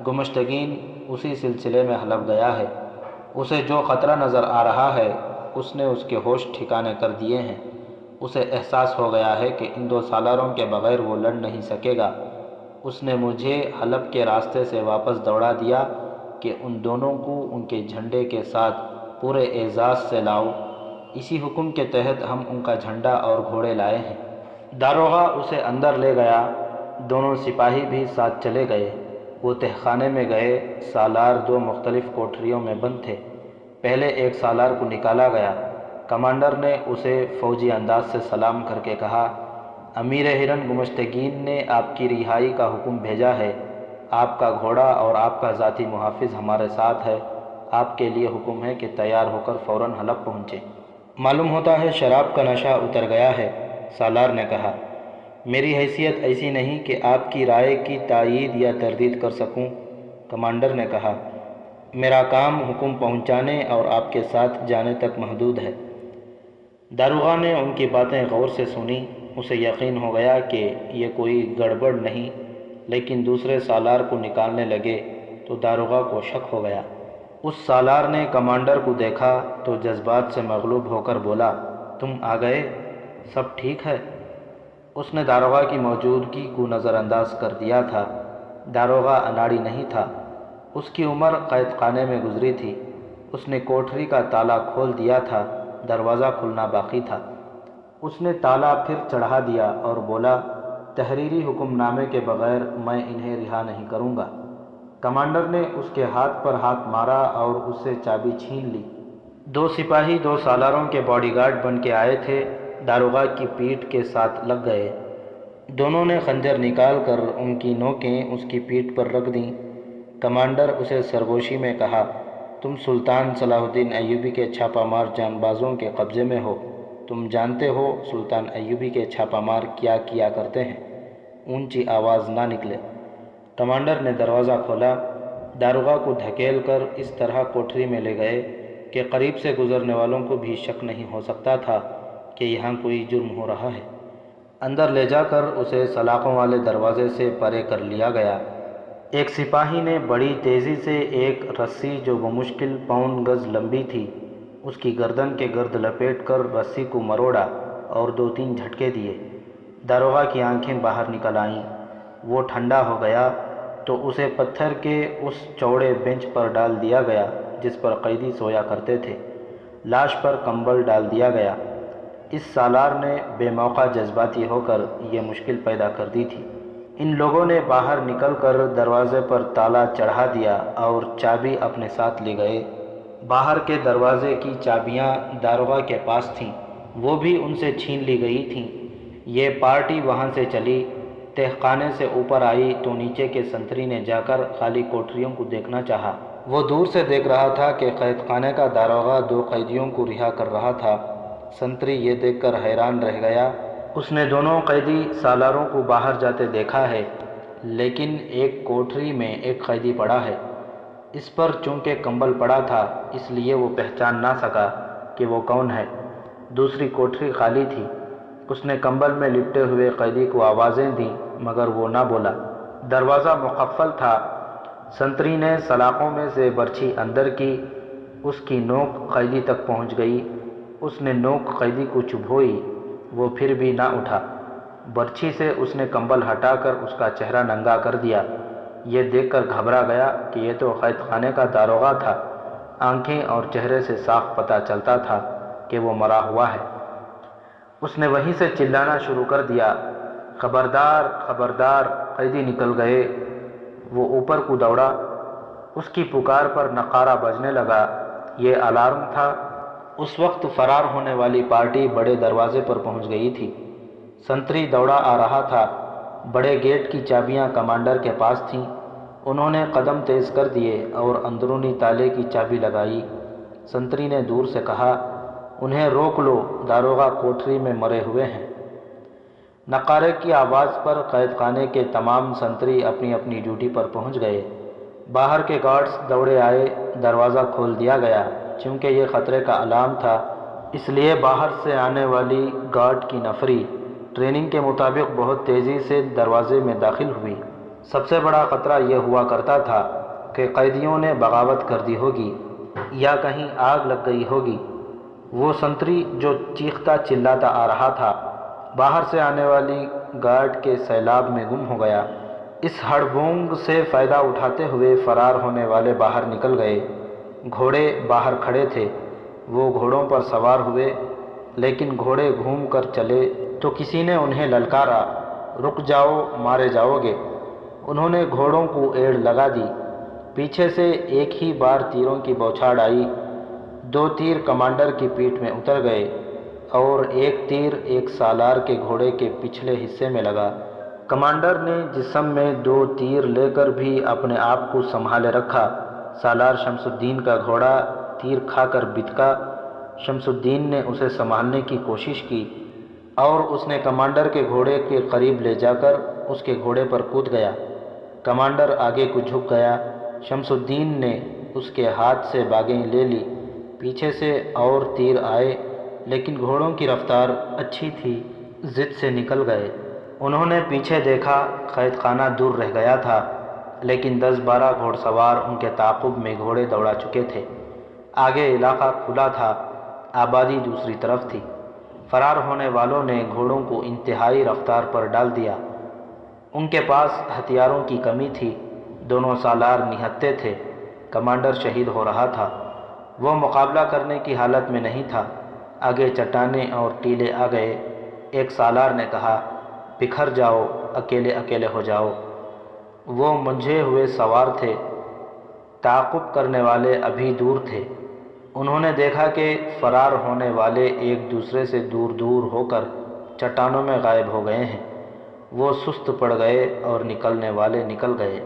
گمشتگین اسی سلسلے میں حلب گیا ہے۔ اسے جو خطرہ نظر آ رہا ہے اس نے اس کے ہوش ٹھکانے کر دیے ہیں۔ اسے احساس ہو گیا ہے کہ ان دو سالاروں کے بغیر وہ لڑ نہیں سکے گا۔ اس نے مجھے حلب کے راستے سے واپس دوڑا دیا کہ ان دونوں کو ان کے جھنڈے کے ساتھ پورے اعزاز سے لاؤ۔ اسی حکم کے تحت ہم ان کا جھنڈا اور گھوڑے لائے ہیں۔ داروغہ اسے اندر لے گیا۔ دونوں سپاہی بھی ساتھ چلے گئے۔ وہ تہ خانے میں گئے۔ سالار دو مختلف کوٹھریوں میں بند تھے۔ پہلے ایک سالار کو نکالا گیا۔ کمانڈر نے اسے فوجی انداز سے سلام کر کے کہا، امیر ہرن گمشتگین نے آپ کی رہائی کا حکم بھیجا ہے۔ آپ کا گھوڑا اور آپ کا ذاتی محافظ ہمارے ساتھ ہے۔ آپ کے لیے حکم ہے کہ تیار ہو کر فوراً حلب پہنچے۔ معلوم ہوتا ہے شراب کا نشہ اتر گیا ہے، سالار نے کہا۔ میری حیثیت ایسی نہیں کہ آپ کی رائے کی تائید یا تردید کر سکوں، کمانڈر نے کہا۔ میرا کام حکم پہنچانے اور آپ کے ساتھ جانے تک محدود ہے۔ داروغہ نے ان کی باتیں غور سے سنی۔ اسے یقین ہو گیا کہ یہ کوئی گڑبڑ نہیں، لیکن دوسرے سالار کو نکالنے لگے تو داروغہ کو شک ہو گیا۔ اس سالار نے کمانڈر کو دیکھا تو جذبات سے مغلوب ہو کر بولا، تم آ گئے، سب ٹھیک ہے؟ اس نے داروغہ کی موجودگی کو نظر انداز کر دیا تھا۔ داروغہ اناڑی نہیں تھا۔ اس کی عمر قید خانے میں گزری تھی۔ اس نے کوٹھری کا تالا کھول دیا تھا، دروازہ کھلنا باقی تھا۔ اس نے تالا پھر چڑھا دیا اور بولا، تحریری حکم نامے کے بغیر میں انہیں رہا نہیں کروں گا۔ کمانڈر نے اس کے ہاتھ پر ہاتھ مارا اور اس سے چابی چھین لی۔ دو سپاہی دو سالاروں کے باڈی گارڈ بن کے آئے تھے، داروغہ کی پیٹھ کے ساتھ لگ گئے۔ دونوں نے خنجر نکال کر ان کی نوکیں اس کی پیٹھ پر رکھ دیں۔ کمانڈر اسے سرگوشی میں کہا، تم سلطان صلاح الدین ایوبی کے چھاپہ مار جان بازوں کے قبضے میں ہو۔ تم جانتے ہو سلطان ایوبی کے چھاپہ مار کیا کیا کرتے ہیں۔ اونچی آواز نہ نکلے۔ کمانڈر نے دروازہ کھولا۔ داروغہ کو دھکیل کر اس طرح کوٹھری میں لے گئے کہ قریب سے گزرنے والوں کو بھی شک نہیں ہو سکتا تھا کہ یہاں کوئی جرم ہو رہا ہے۔ اندر لے جا کر اسے سلاخوں والے دروازے سے پرے کر لیا گیا۔ ایک سپاہی نے بڑی تیزی سے ایک رسی جو بمشکل پون گز لمبی تھی اس کی گردن کے گرد لپیٹ کر رسی کو مروڑا اور دو تین جھٹکے دیے۔ داروغہ کی آنکھیں باہر نکل آئیں۔ وہ ٹھنڈا ہو گیا تو اسے پتھر کے اس چوڑے بینچ پر ڈال دیا گیا جس پر قیدی سویا کرتے تھے۔ لاش پر کمبل ڈال دیا گیا۔ اس سالار نے بے موقع جذباتی ہو کر یہ مشکل پیدا کر دی تھی۔ ان لوگوں نے باہر نکل کر دروازے پر تالا چڑھا دیا اور چابی اپنے ساتھ لے گئے۔ باہر کے دروازے کی چابیاں داروغہ کے پاس تھیں، وہ بھی ان سے چھین لی گئی تھیں۔ یہ پارٹی وہاں سے چلی، تہ خانے سے اوپر آئی تو نیچے کے سنتری نے جا کر خالی کوٹریوں کو دیکھنا چاہا۔ وہ دور سے دیکھ رہا تھا کہ قید خانے کا داروغہ دو قیدیوں کو رہا کر رہا تھا۔ سنتری یہ دیکھ کر حیران رہ گیا۔ اس نے دونوں قیدی سالاروں کو باہر جاتے دیکھا ہے، لیکن ایک کوٹری میں ایک قیدی پڑا ہے۔ اس پر چونکہ کمبل پڑا تھا اس لیے وہ پہچان نہ سکا کہ وہ کون ہے۔ دوسری کوٹری خالی تھی۔ اس نے کمبل میں لپٹے ہوئے قیدی کو آوازیں دیں مگر وہ نہ بولا۔ دروازہ مقفل تھا۔ سنتری نے سلاخوں میں سے برچھی اندر کی۔ اس کی نوک قیدی تک پہنچ گئی۔ اس نے نوک قیدی کو چبھوئی، وہ پھر بھی نہ اٹھا۔ برچھی سے اس نے کمبل ہٹا کر اس کا چہرہ ننگا کر دیا۔ یہ دیکھ کر گھبرا گیا کہ یہ تو قید خانے کا داروغہ تھا۔ آنکھیں اور چہرے سے صاف پتہ چلتا تھا کہ وہ مرا ہوا ہے۔ اس نے وہیں سے چلانا شروع کر دیا، خبردار خبردار، قیدی نکل گئے۔ وہ اوپر کو دوڑا، اس کی پکار پر نقارہ بجنے لگا، یہ الارم تھا۔ اس وقت فرار ہونے والی پارٹی بڑے دروازے پر پہنچ گئی تھی۔ سنتری دوڑا آ رہا تھا، بڑے گیٹ کی چابیاں کمانڈر کے پاس تھیں۔ انہوں نے قدم تیز کر دیے اور اندرونی تالے کی چابی لگائی۔ سنتری نے دور سے کہا، انہیں روک لو، داروغہ کوٹری میں مرے ہوئے ہیں۔ نقارے کی آواز پر قید خانے کے تمام سنتری اپنی اپنی ڈیوٹی پر پہنچ گئے۔ باہر کے گارڈز دوڑے آئے، دروازہ کھول دیا گیا۔ چونکہ یہ خطرے کا علام تھا، اس لیے باہر سے آنے والی گارڈ کی نفری ٹریننگ کے مطابق بہت تیزی سے دروازے میں داخل ہوئی۔ سب سے بڑا خطرہ یہ ہوا کرتا تھا کہ قیدیوں نے بغاوت کر دی ہوگی یا کہیں آگ لگ گئی ہوگی۔ وہ سنتری جو چیختا چلاتا آ رہا تھا، باہر سے آنے والی گارڈ کے سیلاب میں گم ہو گیا۔ اس ہڑبونگ سے فائدہ اٹھاتے ہوئے فرار ہونے والے باہر نکل گئے۔ گھوڑے باہر کھڑے تھے، وہ گھوڑوں پر سوار ہوئے، لیکن گھوڑے گھوم کر چلے تو کسی نے انہیں للکارا، رک جاؤ، مارے جاؤ گے۔ انہوں نے گھوڑوں کو ایڑ لگا دی۔ پیچھے سے ایک ہی بار تیروں کی بوچھاڑ آئی۔ 2 تیر کمانڈر کی پیٹھ میں اتر گئے اور ایک تیر ایک سالار کے گھوڑے کے پچھلے حصے میں لگا۔ کمانڈر نے جسم میں 2 تیر لے کر بھی اپنے آپ کو سنبھالے رکھا۔ سالار شمس الدین کا گھوڑا تیر کھا کر بتکا۔ شمس الدین نے اسے سنبھالنے کی کوشش کی اور اس نے کمانڈر کے گھوڑے کے قریب لے جا کر اس کے گھوڑے پر کود گیا۔ کمانڈر آگے کو جھک گیا۔ شمس الدین نے اس کے ہاتھ سے باگیں لے لی۔ پیچھے سے اور تیر آئے، لیکن گھوڑوں کی رفتار اچھی تھی، ضد سے نکل گئے۔ انہوں نے پیچھے دیکھا، قید خانہ دور رہ گیا تھا، لیکن 10-12 گھوڑ سوار ان کے تعاقب میں گھوڑے دوڑا چکے تھے۔ آگے علاقہ کھلا تھا، آبادی دوسری طرف تھی۔ فرار ہونے والوں نے گھوڑوں کو انتہائی رفتار پر ڈال دیا۔ ان کے پاس ہتھیاروں کی کمی تھی، دونوں سالار نہتے تھے۔ کمانڈر شہید ہو رہا تھا، وہ مقابلہ کرنے کی حالت میں نہیں تھا۔ آگے چٹانیں اور ٹیلے آ گئے۔ ایک سالار نے کہا، بکھر جاؤ، اکیلے اکیلے ہو جاؤ۔ وہ منجھے ہوئے سوار تھے، تعاقب کرنے والے ابھی دور تھے۔ انہوں نے دیکھا کہ فرار ہونے والے ایک دوسرے سے دور دور ہو کر چٹانوں میں غائب ہو گئے ہیں۔ وہ سست پڑ گئے اور نکلنے والے نکل گئے۔